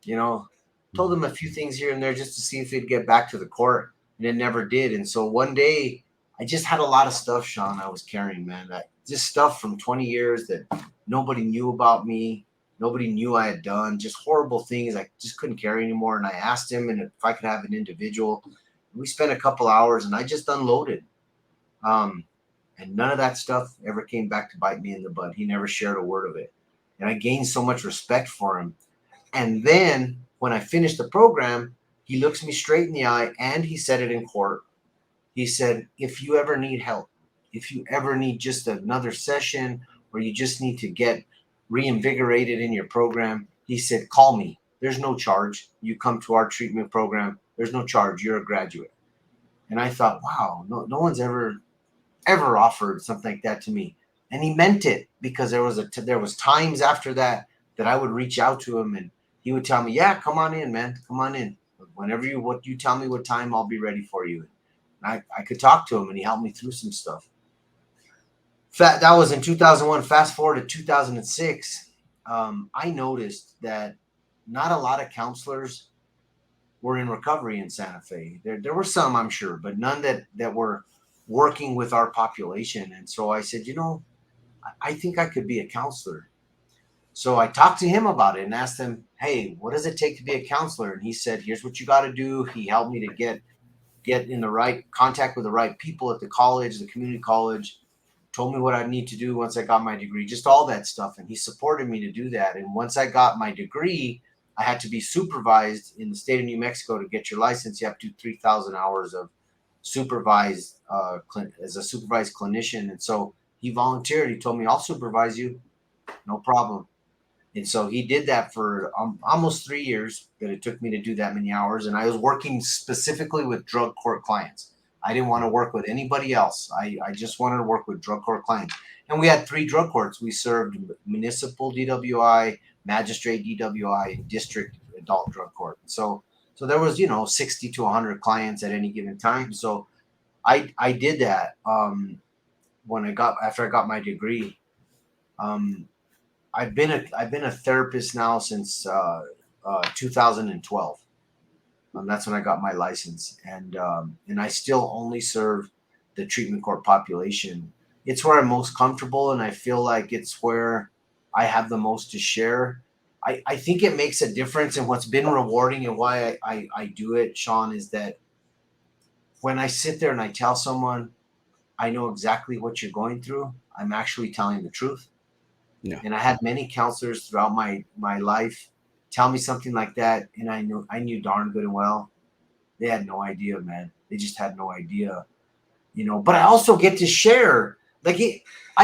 you know, told him a few things here and there just to see if he'd get back to the court, and it never did. And so one day, I just had a lot of stuff, Sean, I was carrying, man. That just stuff from 20 years that nobody knew about me. Nobody knew I had done just horrible things I just couldn't carry anymore. And I asked him and if I could have an individual. We spent a couple hours and I just unloaded. Um, and none of that stuff ever came back to bite me in the butt. He never shared a word of it. And I gained so much respect for him. And then when I finished the program, he looks me straight in the eye and he said it in court. He said, if you ever need help, if you ever need just another session or you just need to get reinvigorated in your program, he said, call me. There's no charge. You come to our treatment program. There's no charge. You're a graduate. And I thought, wow, no one's ever offered something like that to me. And he meant it because there was times after that that I would reach out to him and he would tell me, yeah, come on in, man, come on in. Whenever you tell me what time, I'll be ready for you. And I could talk to him and he helped me through some stuff. That was in 2001. Fast forward to 2006. I noticed that not a lot of counselors were in recovery in Santa Fe. There were some, I'm sure, but none that were working with our population. And so I said, I think I could be a counselor. So I talked to him about it and asked him, hey, what does it take to be a counselor? And he said, here's what you got to do. He helped me to get in the right contact with the right people at the college, the community college, told me what I need to do once I got my degree, just all that stuff. And he supported me to do that. And once I got my degree, I had to be supervised in the state of New Mexico to get your license. You have to do 3,000 hours of supervised as a supervised clinician. And so he volunteered. He told me, I'll supervise you, no problem. And so he did that for almost 3 years that it took me to do that many hours. And I was working specifically with drug court clients. I didn't want to work with anybody else. I just wanted to work with drug court clients. And we had 3 drug courts. We served municipal DWI, magistrate DWI, and district adult drug court. So there was, 60 to 100 clients at any given time. So I did that after I got my degree. Um, I've been a therapist now since 2012. That's when I got my license, and I still only serve the treatment court population. It's where I'm most comfortable, and I feel like it's where I have the most to share. I think it makes a difference, and what's been rewarding and why I do it, Sean, is that when I sit there and I tell someone I know exactly what you're going through, I'm actually telling the truth. Yeah. And I had many counselors throughout my life tell me something like that, and I knew darn good and well they had no idea, man. They just had no idea. But I also get to share. I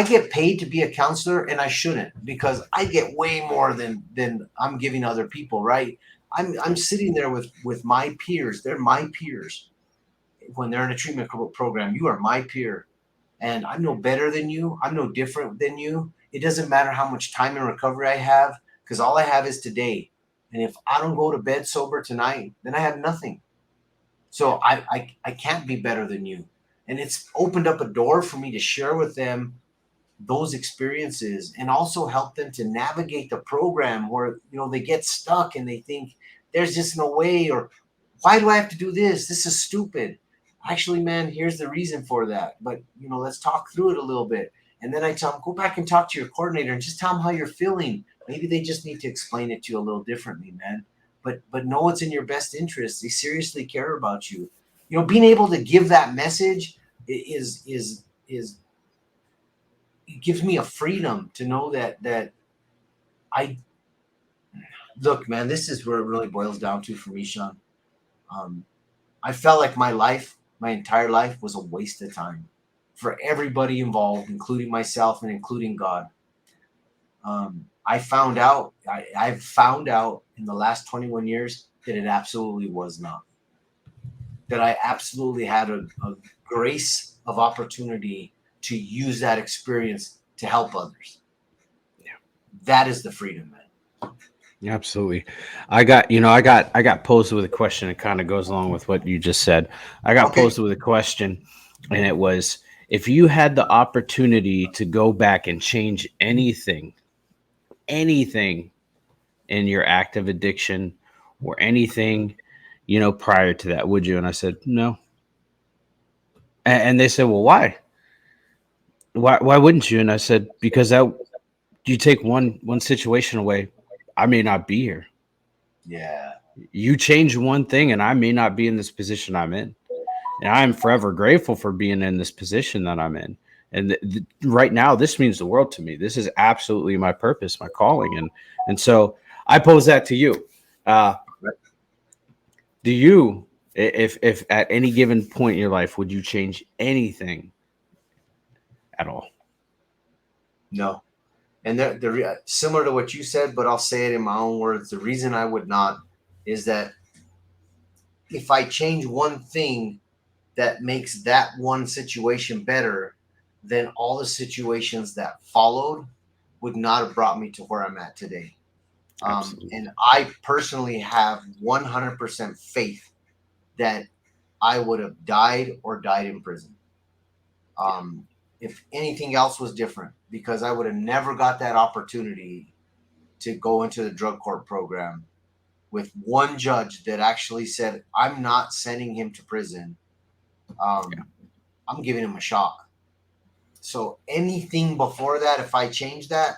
get paid to be a counselor, and I shouldn't because I get way more than I'm giving other people. Right? I'm sitting there with my peers. They're my peers. When they're in a treatment program, you are my peer, and I'm no better than you. I'm no different than you. It doesn't matter how much time in recovery I have because all I have is today. And if I don't go to bed sober tonight, then I have nothing. So I can't be better than you. And it's opened up a door for me to share with them those experiences and also help them to navigate the program where they get stuck and they think there's just no way, or why do I have to do this? This is stupid. Actually, man, here's the reason for that. But let's talk through it a little bit. And then I tell them, go back and talk to your coordinator and just tell them how you're feeling. Maybe they just need to explain it to you a little differently, man. But know it's in your best interest. They seriously care about you. Being able to give that message is it gives me a freedom to know that I look, man. This is where it really boils down to for me, Sean. Um, I felt like my entire life, was a waste of time for everybody involved, including myself and including God. I've found out in the last 21 years that it absolutely was not. That I absolutely had a grace of opportunity to use that experience to help others. Yeah. That is the freedom, man. Absolutely. I got posed with a question. It kind of goes along with what you just said. I got Okay. posed with a question, and it was, if you had the opportunity to go back and change anything in your active addiction or anything, prior to that, would you? And I said, no. And they said, well, why? Why wouldn't you? And I said, because that you take one situation away, I may not be here. Yeah. You change one thing and I may not be in this position I'm in. And I'm forever grateful for being in this position that I'm in. and right now this means the world to me. This is absolutely my purpose, my calling, and so I pose that to you. Uh, do you, if at any given point in your life, would you change anything at all? No. And similar to what you said, but I'll say it in my own words. The reason I would not is that if I change one thing that makes that one situation better, then all the situations that followed would not have brought me to where I'm at today. Absolutely. And I personally have 100% faith that I would have died or died in prison. Yeah. If anything else was different, because I would have never got that opportunity to go into the drug court program with one judge that actually said, I'm not sending him to prison. Yeah. Um, I'm giving him a shot. So anything before that, if I change that,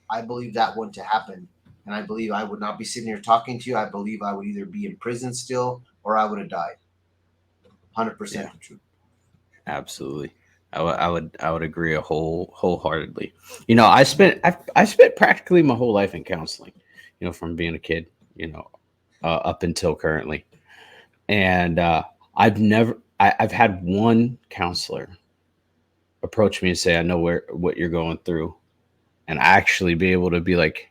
I believe that wouldn't have happened. And I believe I would not be sitting here talking to you. I believe I would either be in prison still or I would have died. Yeah. 100% the truth. Absolutely. I would agree wholeheartedly. I spent practically my whole life in counseling, from being a kid, up until currently. And I've had one counselor approach me and say, I know what you're going through. And actually be able to be like,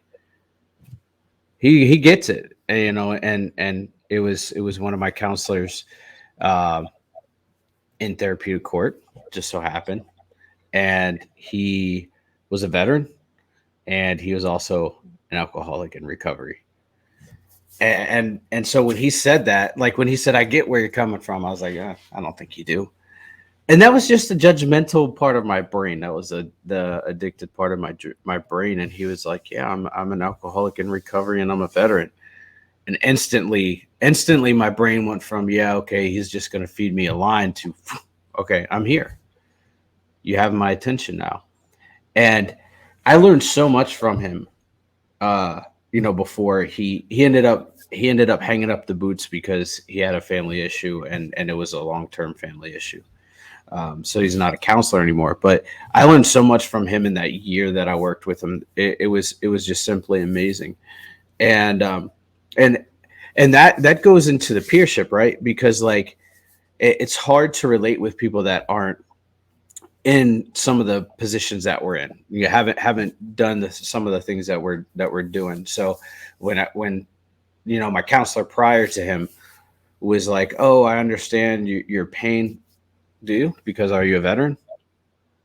he gets it, and it was one of my counselors, um, in therapeutic court, just so happened. And he was a veteran, and he was also an alcoholic in recovery. And so when he said that, like when he said, "I get where you're coming from," I was like, I don't think you do. And that was just the judgmental part of my brain. That was the addicted part of my brain. And he was like, "Yeah, I'm an alcoholic in recovery, and I'm a veteran." And instantly, my brain went from, "Yeah, okay, he's just going to feed me a line," to, "Okay, I'm here. You have my attention now." And I learned so much from him. Before he ended up hanging up the boots because he had a family issue, and it was a long-term family issue. So he's not a counselor anymore. But I learned so much from him in that year that I worked with him. It was just simply amazing. And um and and that goes into the peership, right? Because like it's hard to relate with people that aren't in some of the positions that we're in. You haven't done some of the things that we're doing. So when my counselor prior to him was like, "Oh, I understand your pain. Do you? Because are you a veteran?"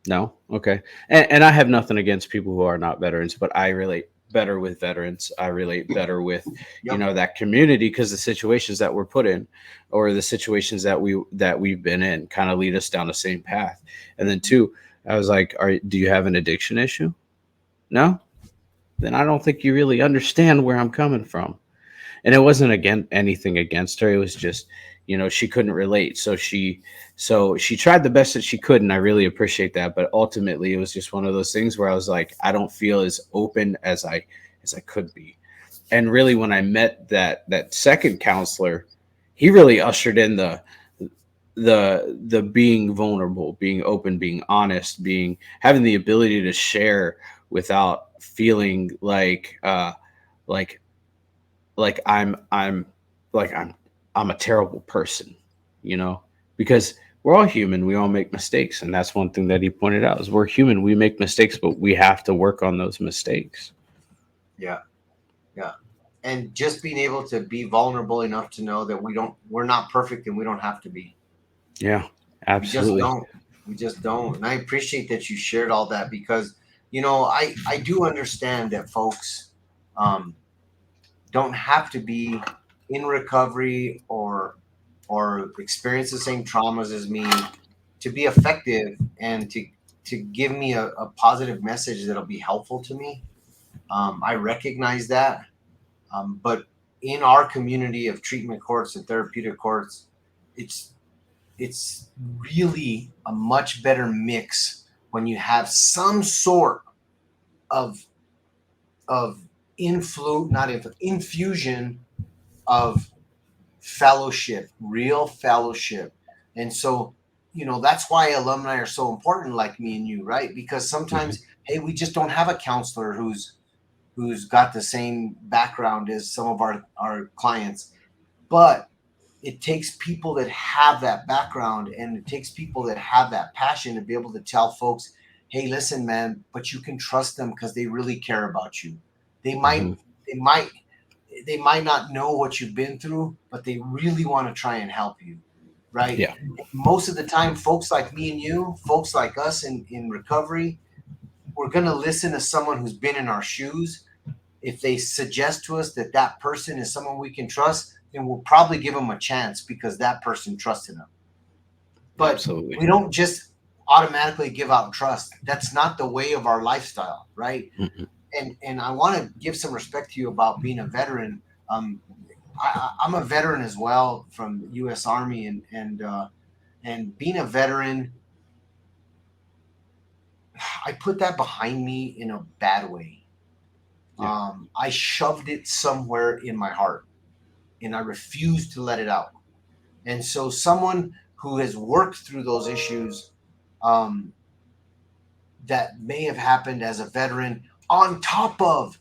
No. Okay. And I have nothing against people who are not veterans, but I relate better with veterans. I relate better with, Yep. that community, because the situations that we're put in, or the situations that we've been in, kind of lead us down the same path. And then two, I was like, do you have an addiction issue? No? Then I don't think you really understand where I'm coming from. And it wasn't again anything against her. It was just, she couldn't relate. So she tried the best that she could, and I really appreciate that. But ultimately, it was just one of those things where I was like, I don't feel as open as I could be. And really, when I met that second counselor, he really ushered in the being vulnerable, being open, being honest, being having the ability to share without feeling like like I'm a terrible person, you know, because we're all human. We all make mistakes, and that's one thing that he pointed out is we're human. We make mistakes, but we have to work on those mistakes. Yeah. Yeah. And just being able to be vulnerable enough to know that we're not perfect and we don't have to be. Yeah, We just absolutely. don't. We just don't. And I appreciate that you shared all that because, I do understand that folks um, don't have to be in recovery or experience the same traumas as me to be effective and to give me a positive message that'll be helpful to me. I recognize that. But in our community of treatment courts and therapeutic courts, it's it's really a much better mix when you have some sort of of not infusion of fellowship, real fellowship. And so, that's why alumni are so important, like me and you, right? Because Hmm. sometimes, hey, we just don't have a counselor who's got the same background as some of our clients, but it takes people that have that background, and it takes people that have that passion to be able to tell folks, hey, listen, man, but you can trust them because they really care about you. They might Hmm. they might they might not know what you've been through, but they really want to try and help you, right? Yeah. Most of the time, folks like me and you, folks like us in recovery, we're going to listen to someone who's been in our shoes. If they suggest to us that that person is someone we can trust, then we'll probably give them a chance because that person trusted them. But Absolutely. we don't just automatically give out trust. That's not the way of our lifestyle, right? Hmm. And I want to give some respect to you about being a veteran. Um, I'm a veteran as well from the U.S. Army, and being a veteran, I put that behind me in a bad way. Yeah. I shoved it somewhere in my heart, and I refused to let it out. And so, someone who has worked through those issues, um, that may have happened as a veteran, on top of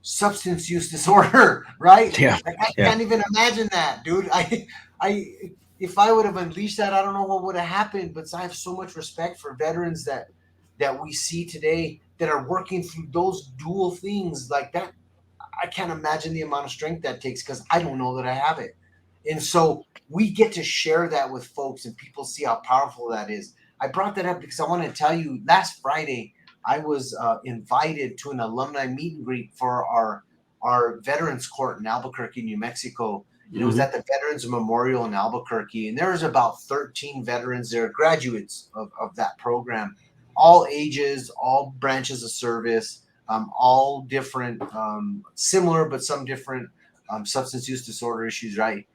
substance use disorder, right? Yeah. Like, I Yeah. can't even imagine that, dude. I, if I would have unleashed that, I don't know what would have happened. But I have so much respect for veterans that we see today that are working through those dual things like that. I can't imagine the amount of strength that takes because I don't know that I have it. And so we get to share that with folks and people see how powerful that is. I brought that up because I want to tell you last Friday, I was invited to an alumni meet and greet for our Veterans Court in Albuquerque, New Mexico. And it was Hmm. at the Veterans Memorial in Albuquerque. And there was about 13 veterans there, graduates of that program, all ages, all branches of service, all different, similar, but some different substance use disorder issues, right?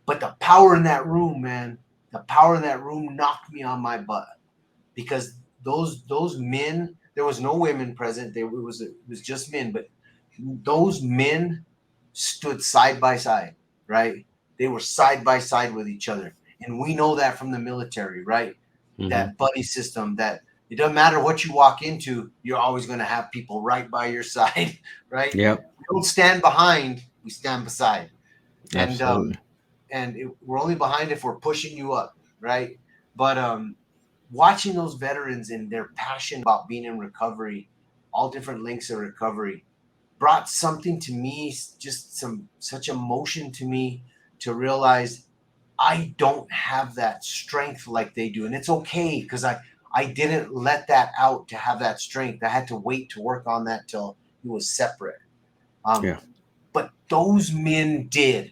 But the power in that room, man, the power in that room knocked me on my butt because those men, there was no women present. It was just men, but those men stood side by side, right? They were side by side with each other, and we know that from the military, right? Hmm. That buddy system, that it doesn't matter what you walk into, you're always going to have people right by your side, right? Yep. We don't stand behind, we stand beside. And Absolutely. we're only behind if we're pushing you up, right? But watching those veterans and their passion about being in recovery, all different links of recovery, brought something to me, just some such emotion to me, to realize I don't have that strength like they do. And it's okay because I didn't let that out to have that strength. I had to wait to work on that till it was separate. Um, Yeah. but those men did,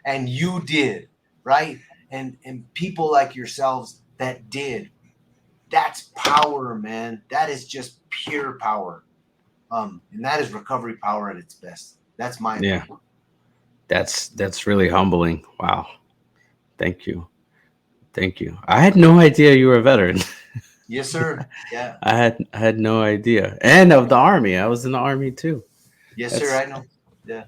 and you did, right? And people like yourselves that did. That's power, man. That is just pure power. And that is recovery power at its best. That's my Yeah. opinion. That's really humbling. Wow. Thank you. Thank you. I had no idea you were a veteran. Yes, sir. Yeah. I had no idea. And of the army. I was in the army too. Yes, sir. That's I know. Yeah.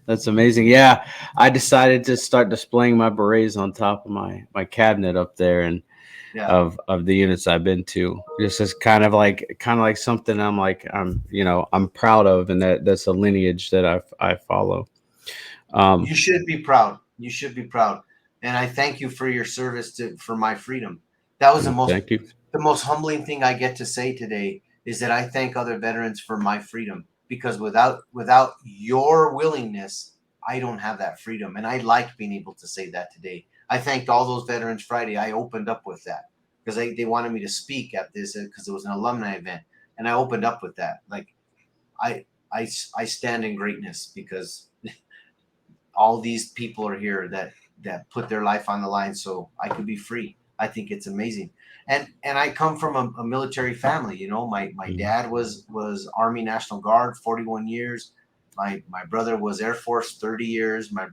that's amazing. Yeah. I decided to start displaying my berets on top of my cabinet up there, and Yeah. of the units I've been to. Just as kind of like something I'm proud of, and that's a lineage that I follow. Um You should be proud. You should be proud. And I thank you for your service to for my freedom. That was Thank you. the most humbling thing I get to say today is that I thank other veterans for my freedom because without your willingness, I don't have that freedom. And I like being able to say that today. I thanked all those veterans Friday. I opened up with that because they wanted me to speak at this because it was an alumni event. And I opened up with that. Like I, I stand in greatness because all these people are here that put their life on the line so I could be free. I think it's amazing. And I come from a military family. My Mhm. dad was Army National Guard 41 years. My brother was Air Force 30 years. My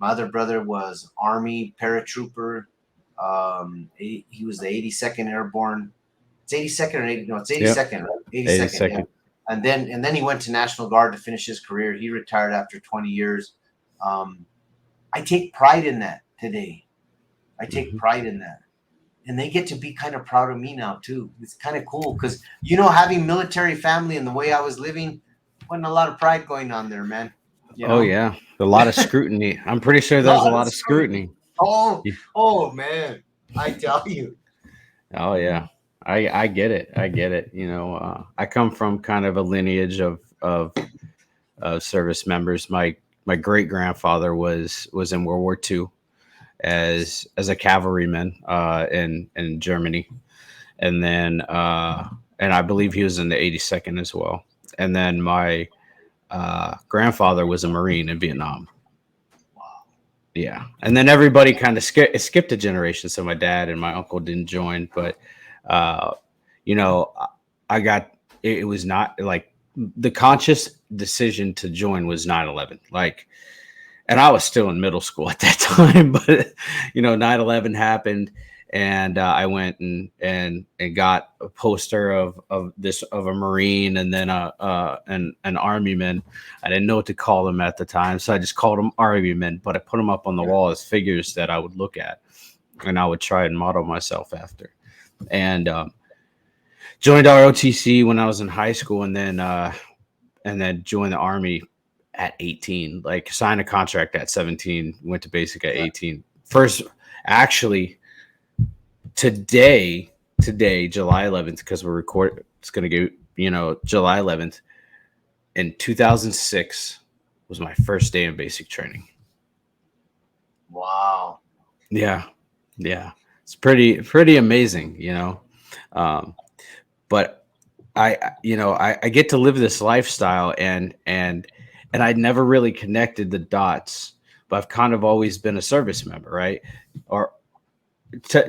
other brother was Army paratrooper. He was the 82nd Airborne. It's 82nd or 80, no, it's Yep. 82nd, right? 82nd, yeah. 82nd. And then he went to National Guard to finish his career. He retired after 20 years. Um, I take pride in that today. I take Hmm. pride in that. and they get to be kind of proud of me now too. It's kind of cool because you know, having military family and the way I was living, wasn't a lot of pride going on there, man. You Oh know, yeah, a lot of scrutiny. I'm pretty sure a there's a lot of lot of scrutiny. scrutiny. Oh, oh man, I tell you. Oh yeah, I get it. I get it. I come from kind of a lineage of service members. My great grandfather was in World War II as a cavalryman in Germany, and then and I believe he was in the 82nd as well. And then my grandfather was a Marine in Vietnam. Yeah, and then everybody kind of skipped a generation. So my dad and my uncle didn't join, but uh, you know, I got it was not like the conscious decision to join was 9/11. Like, and I was still in middle school at that time, but 9/11 happened, and I went and got a poster of a Marine, and then an Army man. I didn't know what to call them at the time, so I just called them Army men, but I put them up on the Yeah, wall as figures that I would look at, and I would try and model myself after. And joined ROTC when I was in high school, and then joined the Army at 18. Like, signed a contract at 17, went to basic at yeah. 18. First, actually, today, July 11th, because we're recording, it's going to go, July 11th in 2006 was my first day in basic training. Wow. Yeah. Yeah. It's pretty amazing. Um, but I get to live this lifestyle, and I never really connected the dots, but I've kind of always been a service member, right? Or to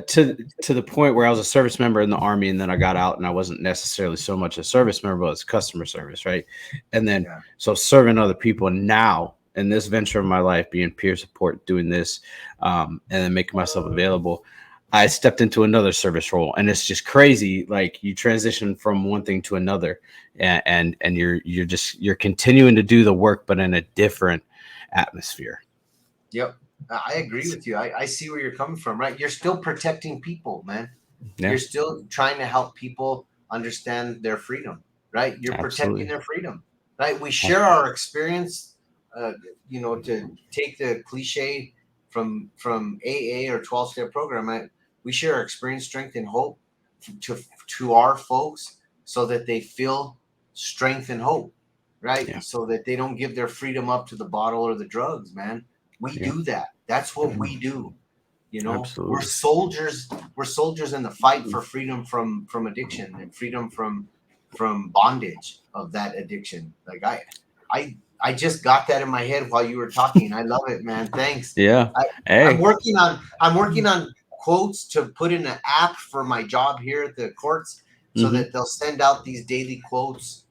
the point where I was a service member in the Army, and then I got out and I wasn't necessarily so much a service member, but it's customer service, right? And then Yeah. so serving other people, and now in this venture of my life, being peer support, doing this, and then making myself available, I stepped into another service role, and it's just crazy. Like, you transition from one thing to another, and you're continuing to do the work, but in a different atmosphere. Yep. I agree with you. I see where you're coming from, right? You're still protecting people, man. Yeah, You're still trying to help people understand their freedom, right? You're protecting absolutely. their freedom, right? We share our experience, uh, to take the cliche from AA or 12-step program, right? We share our experience, strength, and hope to to our folks so that they feel strength and hope, right? Yeah, So that they don't give their freedom up to the bottle or the drugs, man. We yeah, do that. That's what we do. We're absolutely. soldiers. We're soldiers in the fight for freedom from addiction and freedom from bondage of that addiction. Like I just got that in my head while you were talking. I love it, man. Thanks. Yeah. I, I'm Hey. working on I'm working on quotes to put in an app for my job here at the courts so Hmm. that they'll send out these daily quotes,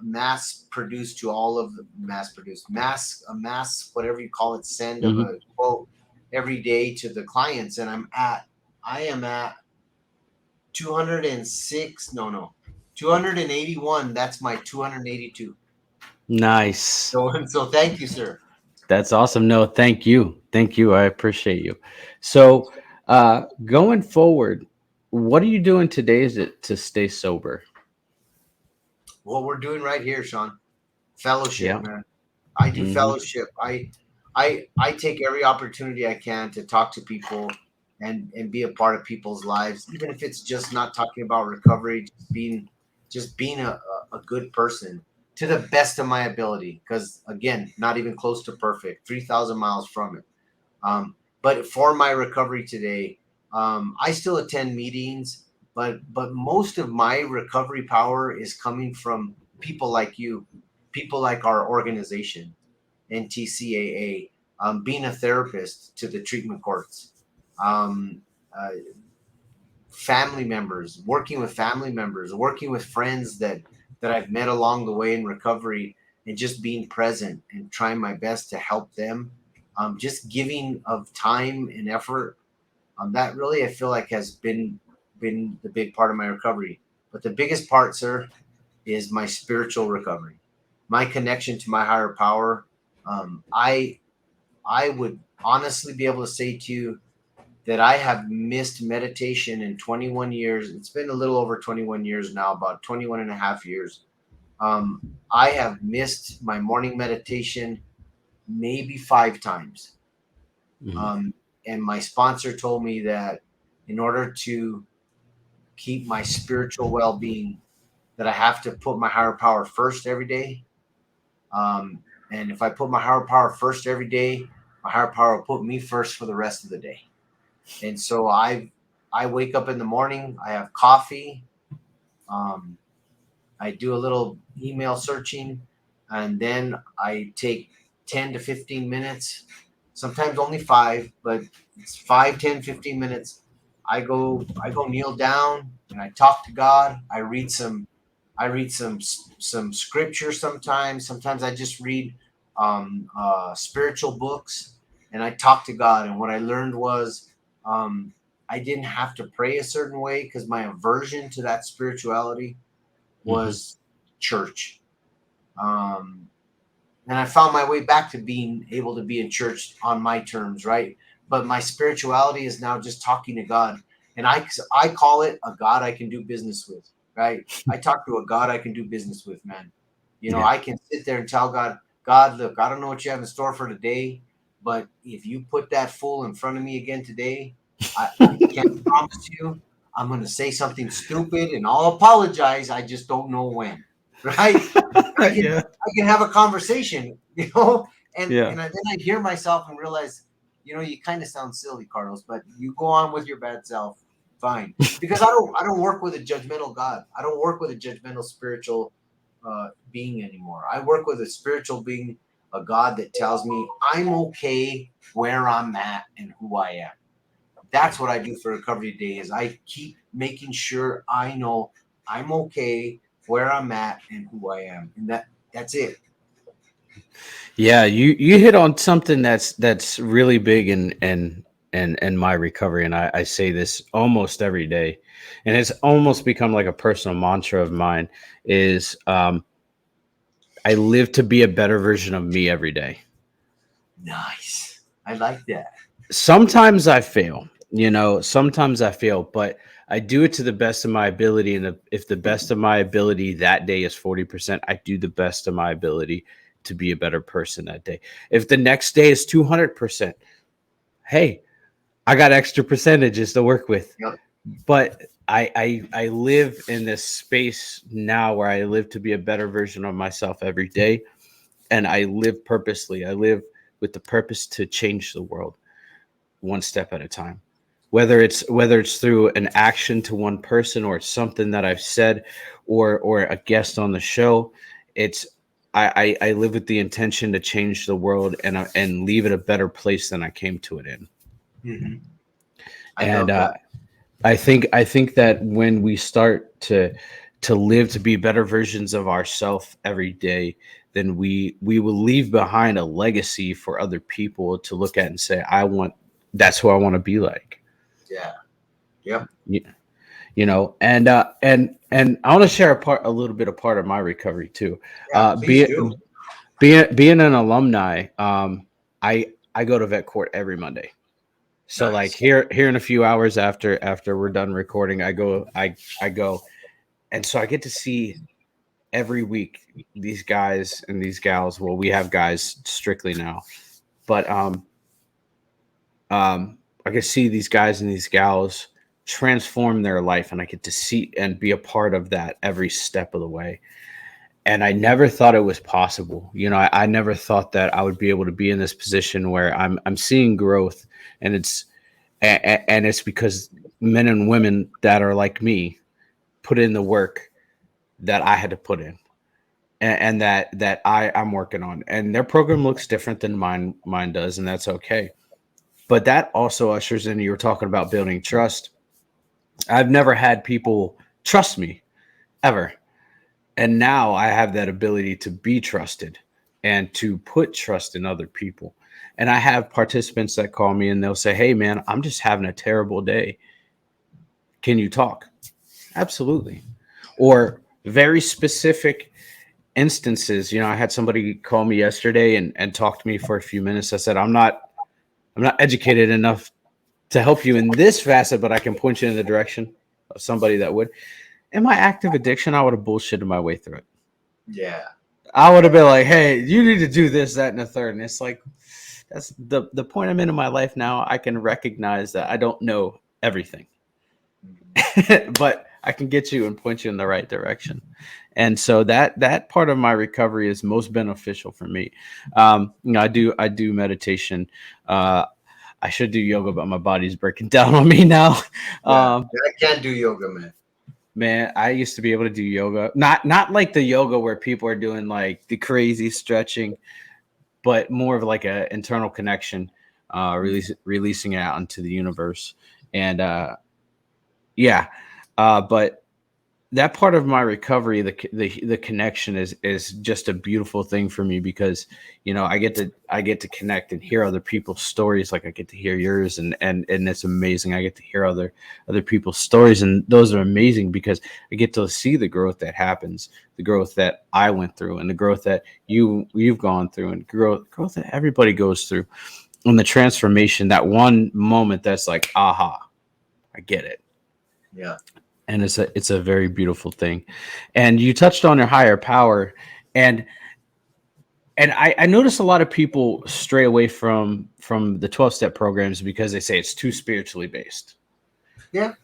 mass produced to all of the mass produced mass a mass whatever you call it, send of Hmm. a quote every day to the clients, and I am at 206, no, 281. That's my 282. Nice. So thank you, sir. That's awesome. No, thank you. Thank you. I appreciate you. So, going forward, what are you doing today to stay sober? What we're doing right here, Sean, fellowship, Yeah. man. I do Hmm. fellowship. I take every opportunity I can to talk to people and be a part of people's lives, even if it's just not talking about recovery, just being a good person to the best of my ability. Because again, not even close to perfect, 3,000 miles from it. But for my recovery today, I still attend meetings, but most of my recovery power is coming from people like you, people like our organization, NTCAA, being a therapist to the treatment courts, um, uh, family members, working with friends that I've met along the way in recovery, and just being present and trying my best to help them. Just giving of time and effort. That really I feel like has been the big part of my recovery. But the biggest part, sir, is my spiritual recovery, my connection to my higher power. I would honestly be able to say to you, that I have missed meditation in 21 years. It's been a little over 21 years now, about 21 and a half years. I have missed my morning meditation maybe 5 times. Mhm. Um, and my sponsor told me that in order to keep my spiritual well being, that I have to put my higher power first every day. And if I put my higher power first every day, my higher power will put me first for the rest of the day. And so I wake up in the morning, I have coffee, um, I do a little email searching, and then I take 10 to 15 minutes, sometimes only 5, but it's 5, 10, 15 minutes. I go kneel down and I talk to God. I read some scripture sometimes. Sometimes I just read spiritual books, and I talk to God. And what I learned was um, I didn't have to pray a certain way because my aversion to that spirituality Mhm. was church. Um, and I found my way back to being able to be in church on my terms, right? But my spirituality is now just talking to God, and I call it a God I can do business with, right? I talk to a God I can do business with, man. Yeah. I can sit there and tell God, God, look, I don't know what you have in store for today, but if you put that fool in front of me again today, I can't promise you I'm going to say something stupid, and I'll apologize. I just don't know when, right? I can Yeah. I can have a conversation, Yeah. then I hear myself and realize, you kind of sound silly, Carlos, but you go on with your bad self, fine, because I don't work with a judgmental God. I don't work with a judgmental spiritual being anymore. I work with a spiritual being, a God that tells me I'm okay where I'm at and who I am. That's what I do for recovery day is I keep making sure I know I'm okay where I'm at and who I am, and that's it. Yeah, you hit on something that's really big in my recovery, and I say this almost every day, and it's almost become like a personal mantra of mine. Is I live to be a better version of me every day. Nice. I like that. Sometimes I fail, sometimes I fail, but I do it to the best of my ability. And if the best of my ability that day is 40%, I do the best of my ability to be a better person that day. If the next day is 200%, hey, I got extra percentages to work with. Yep. But I live in this space now where I live to be a better version of myself every day. And I live purposely. I live with the purpose to change the world one step at a time, whether it's through an action to one person, or it's something that I've said, or a guest on the show. It's I live with the intention to change the world, and leave it a better place than I came to it in. Hmm. I And love that. I think that when we start to live to be better versions of ourselves every day, then we will leave behind a legacy for other people to look at and say, that's who I want to be like. Yeah. Yep. You, and I want to share a little bit of part of my recovery too. Yeah. Please Be do. being an alumni, I go to vet court every Monday. So like Nice. here in a few hours after we're done recording, I go, and so I get to see every week these guys and these gals. Well, we have guys strictly now, but I get to see these guys and these gals transform their life, and I get to see and be a part of that every step of the way. And I never thought it was possible. I never thought that I would be able to be in this position where I'm seeing growth, and it's because men and women that are like me put in the work that I had to put in, and I'm working on. And their program looks different than mine does, and that's okay. But that also ushers in, you were talking about building trust. I've never had people trust me ever. And now I have that ability to be trusted and to put trust in other people. And I have participants that call me and they'll say, "Hey man, I'm just having a terrible day. Can you talk?" Absolutely. Or very specific instances. I had somebody call me yesterday and talk to me for a few minutes. I said, I'm not educated enough to help you in this facet, but I can point you in the direction of somebody that would. In my active addiction, I would have bullshitted my way through it. Yeah. I would have been like, "Hey, you need to do this, that, and the third." And it's like that's the point I'm in my life now. I can recognize that I don't know everything, but I can get you and point you in the right direction. And so that part of my recovery is most beneficial for me. I do meditation. Uh, I should do yoga, but my body's breaking down on me now. Yeah. Um, I can't do yoga, man. Man, I used to be able to do yoga. Not like the yoga where people are doing like the crazy stretching, but more of like a internal connection, releasing it out into the universe. And yeah, but that part of my recovery, the connection is just a beautiful thing for me because I get to connect and hear other people's stories, like I get to hear yours, and it's amazing. I get to hear other people's stories, and those are amazing because I get to see the growth that happens, the growth that I went through, and the growth that you've gone through, and growth that everybody goes through, and the transformation. That one moment that's like, aha, I get it. Yeah. And it's a very beautiful thing. And you touched on your higher power, and I notice a lot of people stray away from the 12-step programs because they say it's too spiritually based. Yeah.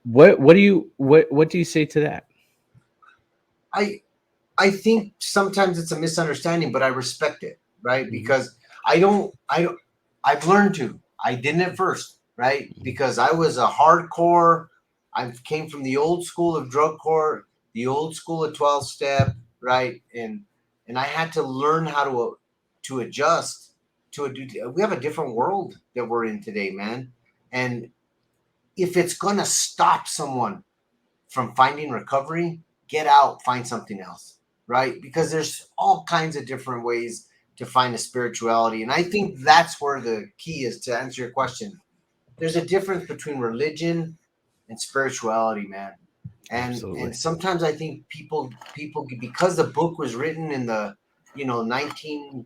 What do you say to that? I I think sometimes it's a misunderstanding, but I respect it, right? Hmm. Because I don't, I've learned to. I didn't at first, right? Because I was a hardcore. I came from the old school of drug court, the old school of 12 step, right? And I had to learn how to adjust to a. We have a different world that we're in today, man. And if it's gonna stop someone from finding recovery, get out, find something else, right? Because there's all kinds of different ways to find a spirituality. And I think that's where the key is to answer your question. There's a difference between religion and spirituality, man. And Absolutely. sometimes I think people because the book was written in the 1940s,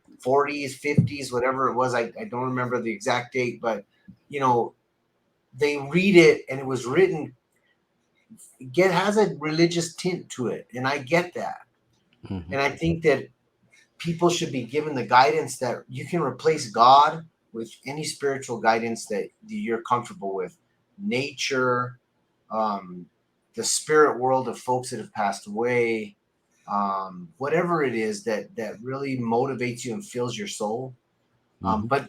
50s, whatever it was, I don't remember the exact date, but you know, they read it and it was written get has a religious tint to it, and I get that. Hmm. And I think that people should be given the guidance that you can replace God with any spiritual guidance that you're comfortable with. Nature, um, the spirit world of folks that have passed away, whatever it is that really motivates you and fills your soul. Hmm. But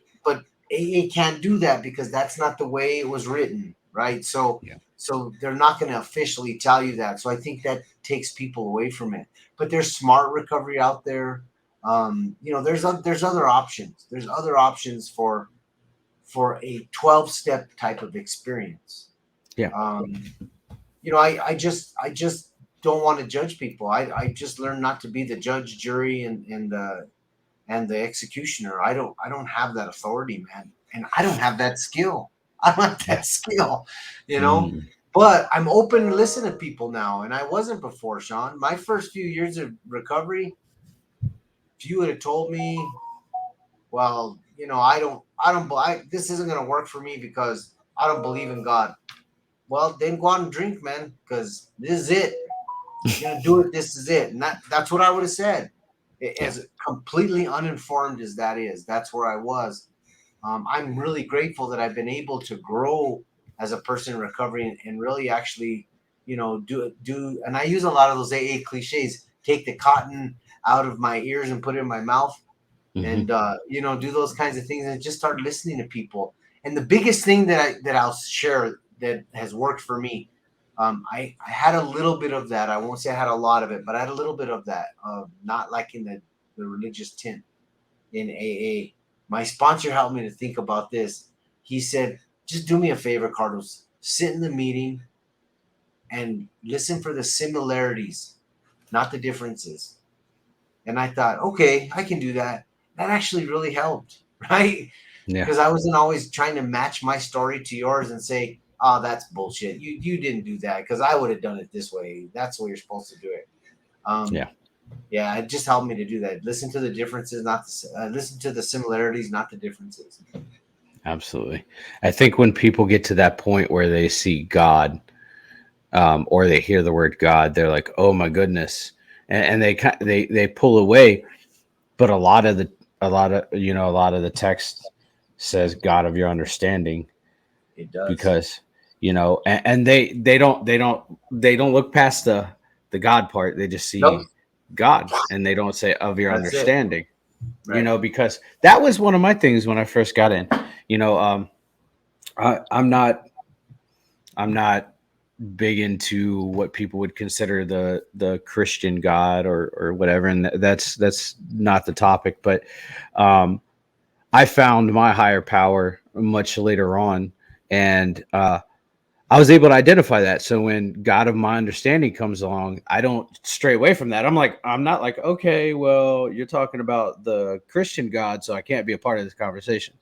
AA can't do that because that's not the way it was written, right? So Yeah. so they're not going to officially tell you that. So I think that takes people away from it. But there's smart recovery out there. There's other options. There's other options for a 12-step type of experience. Yeah. Um, I just don't want to judge people. I just learned not to be the judge, jury, and the executioner. I don't have that authority, man, and I don't have that skill. I don't have Yeah. that skill, you know. Mm. But I'm open to listen to people now, and I wasn't before, Sean. My first few years of recovery, if you would have told me, well, this isn't gonna work for me because I don't believe in God. Well, then go out and drink, man, because this is it. You're gonna do it. This is it, and that's what I would have said. Yeah. As completely uninformed as that is, that's where I was. I'm really grateful that I've been able to grow as a person in recovery and really actually, do. And I use a lot of those AA cliches. Take the cotton out of my ears and put it in my mouth, Hmm. and do those kinds of things and just start listening to people. And the biggest thing that I'll share that has worked for me, I had a little bit of that. I won't say I had a lot of it, but I had a little bit of that of not liking the religious tint in AA. My sponsor helped me to think about this. He said, just do me a favor, Carlos. Sit in the meeting and listen for the similarities, not the differences. And I thought, okay, I can do that. That actually really helped, right? Yeah. Because I wasn't always trying to match my story to yours and say, oh, that's bullshit. You didn't do that because I would have done it this way. That's the way you're supposed to do it. Um, Yeah. yeah, it just helped me to do that. Listen to the differences, not listen to the similarities, not the differences. Absolutely. I think when people get to that point where they see God, or they hear the word God, they're like, "Oh my goodness," and they pull away. But a lot of the text says God of your understanding, It does. because and they don't look past the God part. They just Nope. see God, and they don't say of your That's it. understanding. Right. Because that was one of my things when I first got in. You know, I'm not big into what people would consider the Christian God, or whatever, and that's not the topic. But um, I found my higher power much later on, and I was able to identify that. So when God of my understanding comes along, I don't stray away from that. I'm not like, okay, well, you're talking about the Christian God, so I can't be a part of this conversation.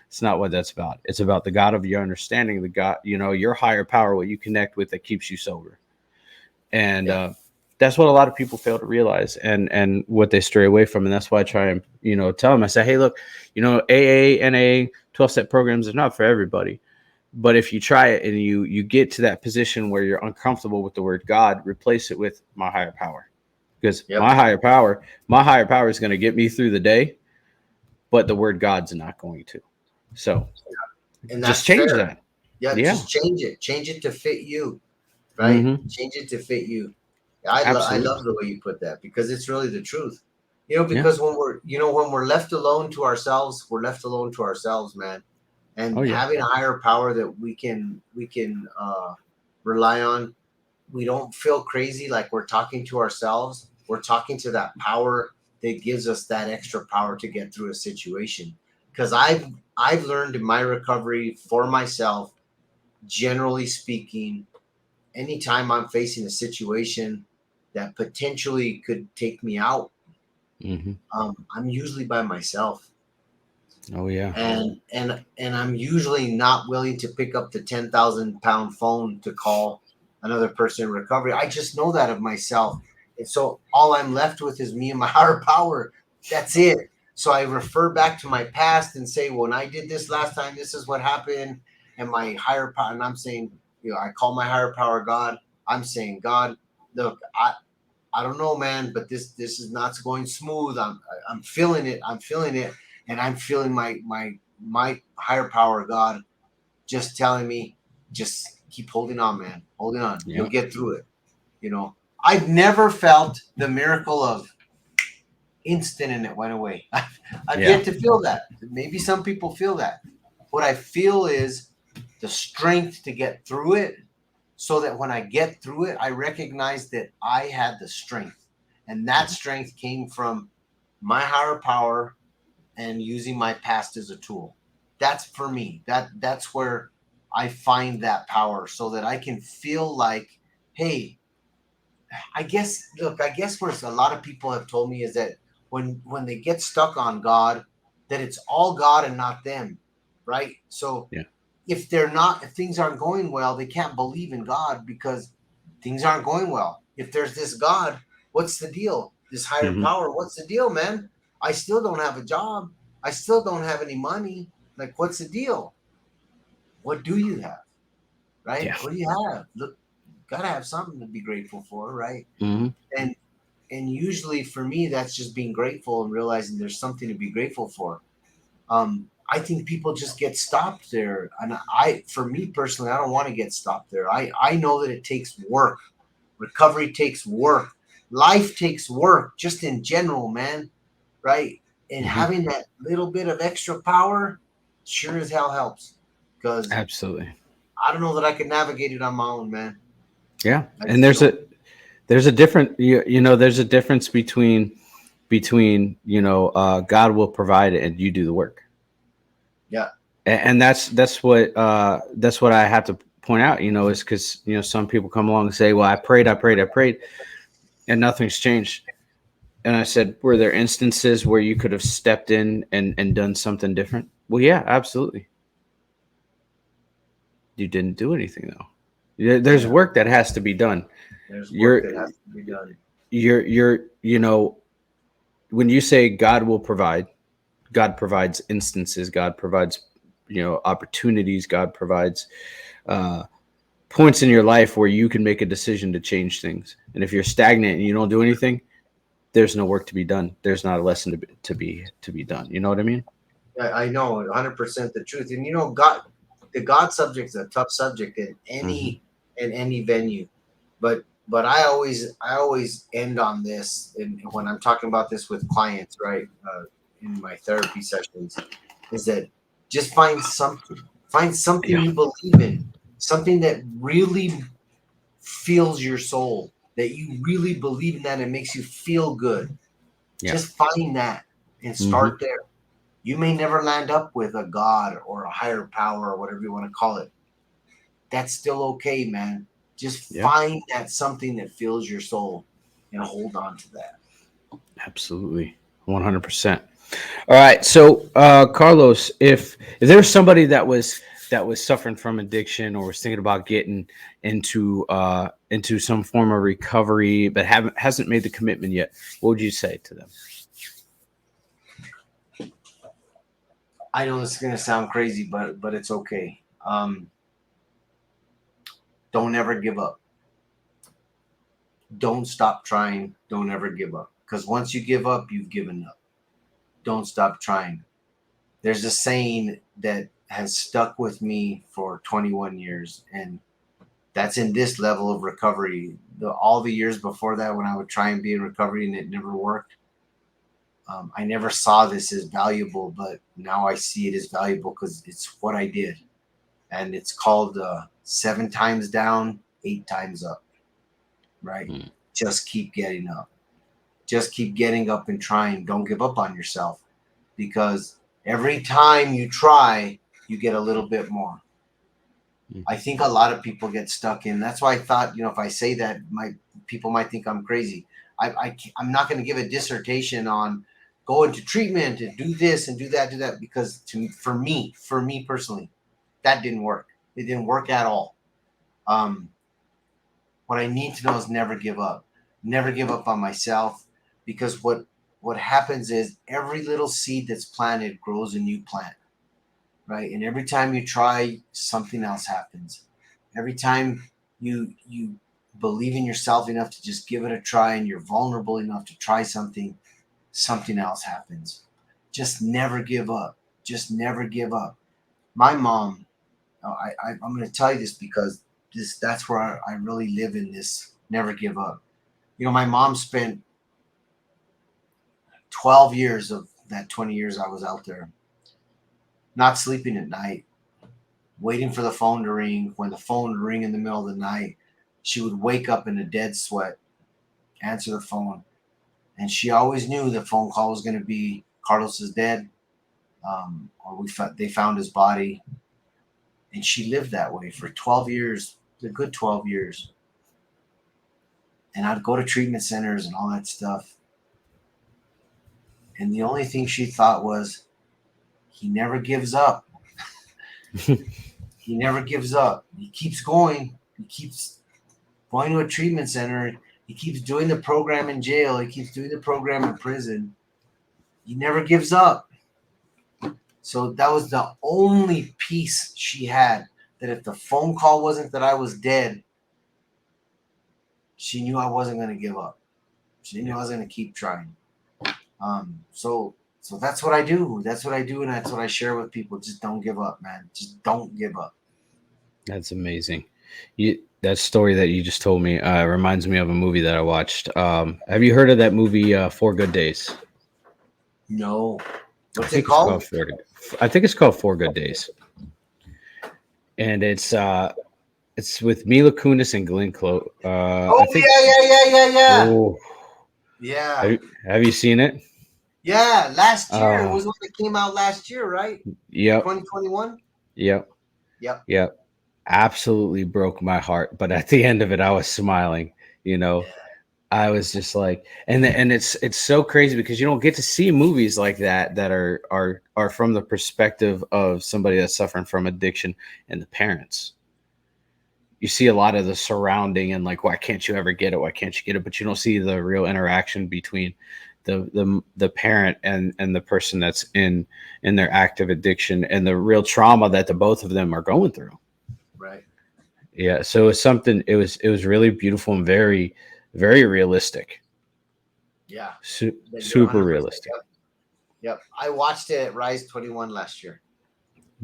It's not what that's about. It's about the God of your understanding, the God, your higher power, what you connect with that keeps you sober. And Yeah. that's what a lot of people fail to realize, and what they stray away from. And that's why I try and tell them. I say, hey, look, AA, NA, 12-step programs are not for everybody. But if you try it and you get to that position where you're uncomfortable with the word God, replace it with my higher power, because Yep. my higher power is going to get me through the day, but the word God's not going to. So And just that's change fair. that. Yeah, Yeah. just change it. Change it to fit you, right? Mm-hmm. Change it to fit you. I Absolutely. love the way you put that because it's really the truth. Yeah. Because when we're left alone to ourselves, we're left alone to ourselves, man. Oh And yeah. having a higher power that we can rely on, we don't feel crazy like we're talking to ourselves. We're talking to that power that gives us that extra power to get through a situation. Because I've learned in my recovery for myself, generally speaking, anytime I'm facing a situation that potentially could take me out, Mm-hmm. I'm usually by myself, Oh yeah. and I'm usually not willing to pick up the 10,000 pound phone to call another person in recovery. I just know that of myself, and so all I'm left with is me and my higher power. That's it. So I refer back to my past and say, well, when I did this last time, this is what happened, and my higher power. And I'm saying, I call my higher power God. I'm saying, God, look, I don't know, man, but this is not going smooth. I'm feeling it. I'm feeling it, and I'm feeling my higher power, God, just telling me, just keep holding on, man, holding on. You'll Yeah. get through it. I've never felt the miracle of instant and it went away. I've Yeah. yet to feel that. Maybe some people feel that. What I feel is the strength to get through it, so that when I get through it, I recognize that I had the strength. And that strength came from my higher power and using my past as a tool. That's for me. That's where I find that power so that I can feel like, hey, I guess where a lot of people have told me is that when they get stuck on God, that it's all God and not them, right? So Yeah. if things aren't going well, they can't believe in God because things aren't going well. If there's this God, what's the deal? This higher Mm-hmm. power, what's the deal, man? I still don't have a job. I still don't have any money. Like, what's the deal? What do you have? Right? Yeah. What do you have? Look, gotta have something to be grateful for, right? Mm-hmm. And and usually for me, that's just being grateful and realizing there's something to be grateful for. I think people just get stopped there, and for me personally, I don't want to get stopped there. I know that it takes work. Recovery takes work. Life takes work, just in general, man. Right? And Mm-hmm. having that little bit of extra power sure as hell helps. Because Absolutely. I don't know that I could navigate it on my own, man. Yeah. I And just don't. there's a different there's a difference between God will provide it and you do the work. Yeah. And that's what I have to point out, is because some people come along and say, well, I prayed, and nothing's changed. And I said, were there instances where you could have stepped in and done something different? Well, yeah, absolutely. You didn't do anything though. There's Yeah. work that has to be done. There's work You're that has to be done. you're when you say God will provide, God provides instances, God provides opportunities. God provides uh, points in your life where you can make a decision to change things. And if you're stagnant and you don't do anything, there's no work to be done. There's not a lesson to be done. You know what I mean? I know 100% the truth. And God, the God subject is a tough subject Hmm. in any venue. But I always end on this, and when I'm talking about this with clients, right, in my therapy sessions, is that just find something Yeah. you believe in, something that really fills your soul, that you really believe in, that it makes you feel good. Yeah. Just find that and Hmm. start there. You may never land up with a God or a higher power or whatever you want to call it. That's still okay, man. Just Yeah. find that something that fills your soul and hold on to that. Absolutely. 100%. All right. So, Carlos, if there was somebody that was suffering from addiction or was thinking about getting into some form of recovery but hasn't made the commitment yet, what would you say to them? I know this is gonna sound crazy, but it's okay. Don't ever give up. Don't stop trying. Don't ever give up. Because once you give up, you've given up. Don't stop trying. There's a saying that has stuck with me for 21 years, and that's in this level of recovery. All the years before that, when I would try and be in recovery and it never worked, I never saw this as valuable, but now I see it as valuable because it's what I did. And it's called 7 times down, 8 times up, right? Mm. Just keep getting up. Just keep getting up and trying. Don't give up on yourself, because every time you try, you get a little bit more. Mm. I think a lot of people get stuck in. That's why I thought, if I say that, people might think I'm crazy. I'm not going to give a dissertation on go into treatment and do this and do that, because for me personally, that didn't work. It didn't work at all. Um, what I need to know is never give up. Never give up on myself, because what happens is every little seed that's planted grows a new plant, right? And every time you try, something else happens. Every time you believe in yourself enough to just give it a try, and you're vulnerable enough to try something, something else happens. Just never give up. Just never give up. My mom, I'm going to tell you this because that's where I really live in this never give up. My mom spent 12 years of that 20 years I was out there not sleeping at night, waiting for the phone to ring. When the phone would ring in the middle of the night, she would wake up in a dead sweat, answer the phone, and she always knew the phone call was going to be Carlos is dead, or they found his body. And she lived that way for 12 years, a good 12 years. And I'd go to treatment centers and all that stuff. And the only thing she thought was, he never gives up. He never gives up. He keeps going. He keeps going to a treatment center. He keeps doing the program in jail. He keeps doing the program in prison. He never gives up. So that was the only piece she had, that if the phone call wasn't that I was dead, she knew I wasn't going to give up. She knew Yeah. I was going to keep trying. So that's what I do. That's what I do, and that's what I share with people. Just don't give up, man. Just don't give up. That's amazing. That story that you just told me reminds me of a movie that I watched. Have you heard of that movie, Four Good Days? No. I What's it think it's called? called Four. I think it's called Four Good Days, and it's with Mila Kunis and Glenn Close. Oh I think. yeah, yeah, yeah, yeah, yeah. Oh, have Yeah. you, have you seen it? Yeah. Last year, it Uh, was one that came out last year, right? yep, 2021. yep, Yep. yep. Absolutely broke my heart, but at the end of it, I was smiling. You know, Yeah. I was just like, and it's so crazy because you don't get to see movies like that are from the perspective of somebody that's suffering from addiction and the parents. You see a lot of the surrounding and like, why can't you ever get it? Why can't you get it? But you don't see the real interaction between the parent and the person that's in their active addiction and the real trauma that the both of them are going through. Right. Yeah, so it's something. It was really beautiful and very very realistic. Yeah. You're Super 100%. realistic. Yep. Yep. I watched it at Rise 21 last year.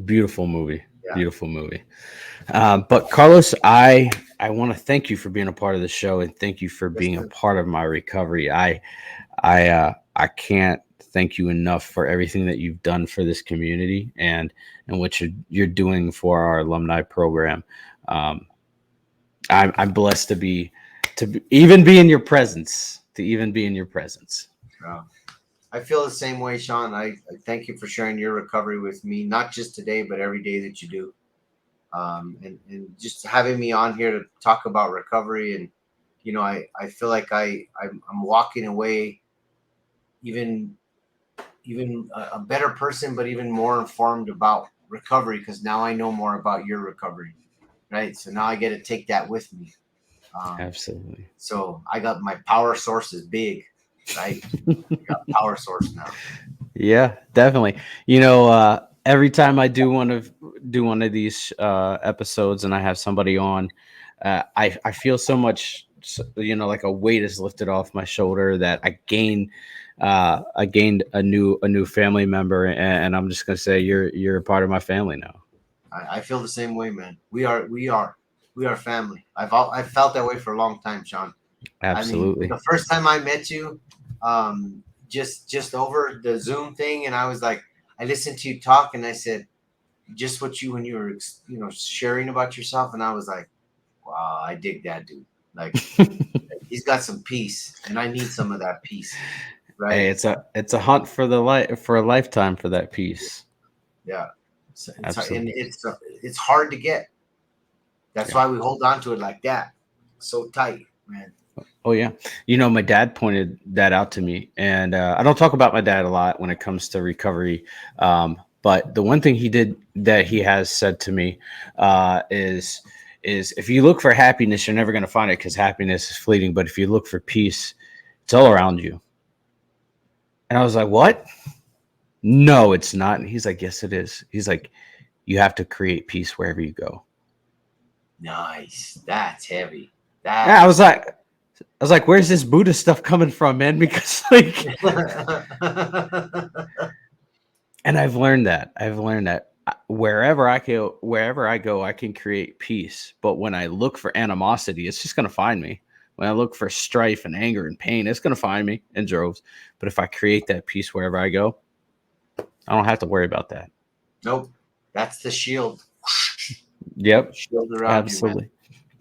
Beautiful movie. Yeah. Beautiful movie. But Carlos, I want to thank you for being a part of the show and thank you for Yes, being a sir. part of my recovery. I can't thank you enough for everything that you've done for this community and what you're doing for our alumni program. Um, I'm blessed even be in your presence, to even be in your presence. Yeah. I feel the same way, Sean. I thank you for sharing your recovery with me, not just today, but every day that you do. And just having me on here to talk about recovery. And, I feel like I'm walking away even, even a better person, but even more informed about recovery because now I know more about your recovery. Right. So now I get to take that with me. Um, Absolutely. so I got my power source is big, right? I got power source now. Yeah, definitely. Every time I do one of these episodes and I have somebody on, I feel so much, like a weight is lifted off my shoulder that I gained a new family member, and I'm just gonna say you're a part of my family now. I feel the same way, man. We are family. I've felt that way for a long time, Sean. I mean, Absolutely. the first time I met you, just over the Zoom thing, and I was like, I listened to you talk, and I said, just what you when you were, sharing about yourself, and I was like, wow, I dig that dude. Like he's got some peace, and I need some of that peace, Hey, right? it's a hunt for a lifetime for that piece. Yeah, and Absolutely. it's hard to get. That's Yeah. why we hold on to it like that, so tight, man. Oh yeah, my dad pointed that out to me, and I don't talk about my dad a lot when it comes to recovery. But the one thing he did that he has said to me is if you look for happiness, you're never going to find it because happiness is fleeting. But if you look for peace, it's all around you. And I was like, what? No, it's not. And he's like, yes, it is. He's like, you have to create peace wherever you go. Nice. That's heavy. Yeah, That I is was like, where's this Buddha stuff coming from, man? Because and I've learned that wherever I go, I can create peace. But when I look for animosity, it's just gonna find me. When I look for strife and anger and pain, it's gonna find me in droves. But if I create that peace wherever I go, I don't have to worry about that. nope. That's the shield. Yep, Shield around you, man. absolutely.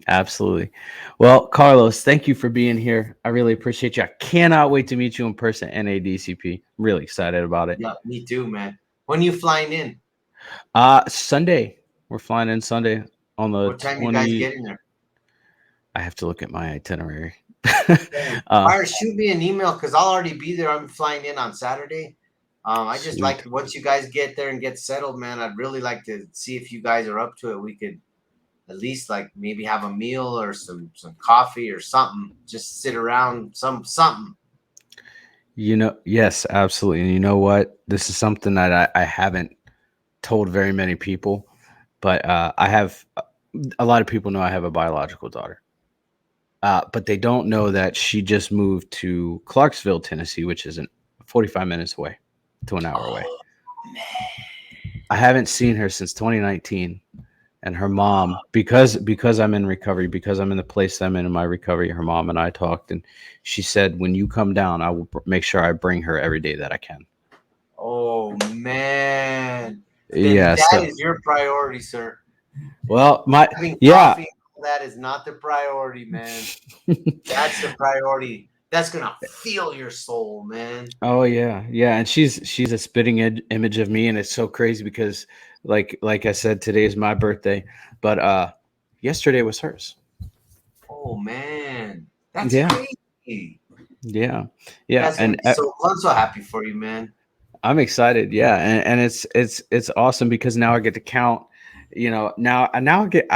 Absolutely. Well, Carlos, thank you for being here. I really appreciate you. I cannot wait to meet you in person at NADCP. I'm really excited about it. Yeah, me too, man. When you flying in? Sunday. We're flying in Sunday on the What time you guys 20. getting there? I have to look at my itinerary. Yeah. uh, All right, shoot me an email because I'll already be there. I'm flying in on Saturday. I just like Sweet. once you guys get there and get settled, man. I'd really like to see if you guys are up to it. We could at least like maybe have a meal or some coffee or something. Just sit around something. Yes, absolutely. And you know what? This is something that I haven't told very many people, but I have a lot of people know I have a biological daughter. But they don't know that she just moved to Clarksville, Tennessee, which isn't 45 minutes away to an hour away. Oh man. I haven't seen her since 2019. And her mom, because I'm in recovery, because I'm in the place I'm in my recovery, her mom and I talked, and she said, "When you come down, I will make sure I bring her every day that I can." Oh man. Then Yeah. that So, is your priority, sir. well, my Having yeah, coffee, that is not the priority, man. That's the priority. That's gonna feel your soul, man. oh yeah, yeah, and she's a spitting image of me, and it's so crazy because, like I said, today is my birthday, but yesterday was hers. Oh man, that's Yeah, crazy. yeah, yeah, That's gonna and be so. I'm so happy for you, man. I'm excited. Yeah, and it's awesome because now I get to count. Now I get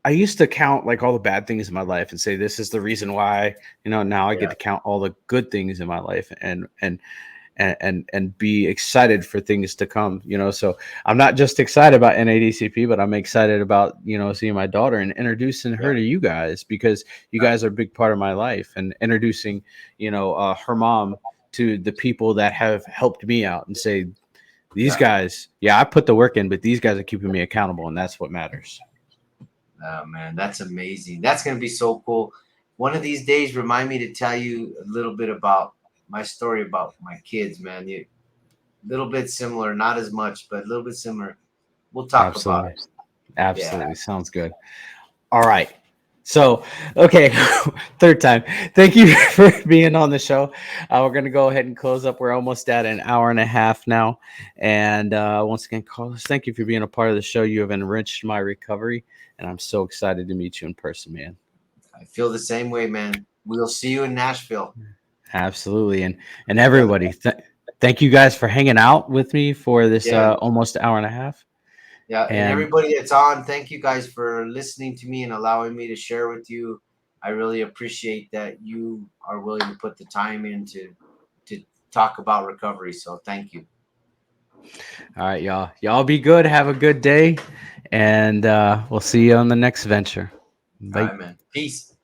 I used to count like all the bad things in my life and say this is the reason why. Now I get Yeah, to count all the good things in my life and be excited for things to come. So I'm not just excited about NADCP, but I'm excited about seeing my daughter and introducing yeah, her to you guys, because you guys are a big part of my life, and introducing her mom to the people that have helped me out, and say these yeah. guys, yeah, I put the work in, but these guys are keeping me accountable, and that's what matters. Oh man, that's amazing. That's gonna be so cool. One of these days, remind me to tell you a little bit about my story about my kids, man. You little bit similar, not as much, but a little bit similar. We'll talk about Absolutely. it. Yeah. Absolutely. Sounds good. All right. So, okay, third time. Thank you for being on the show. We're going to go ahead and close up. We're almost at an hour and a half now. And once again, Carlos, thank you for being a part of the show. You have enriched my recovery, and I'm so excited to meet you in person, man. I feel the same way, man. We'll see you in Nashville. Absolutely. And Yeah, everybody, thank you guys for hanging out with me for this yeah, almost hour and a half. yeah. And And everybody that's on, thank you guys for listening to me and allowing me to share with you. I really appreciate that you are willing to put the time in to talk about recovery. So thank you. all right, y'all. Y'all be good. Have a good day. And we'll see you on the next venture. All Bye. right, man. Peace.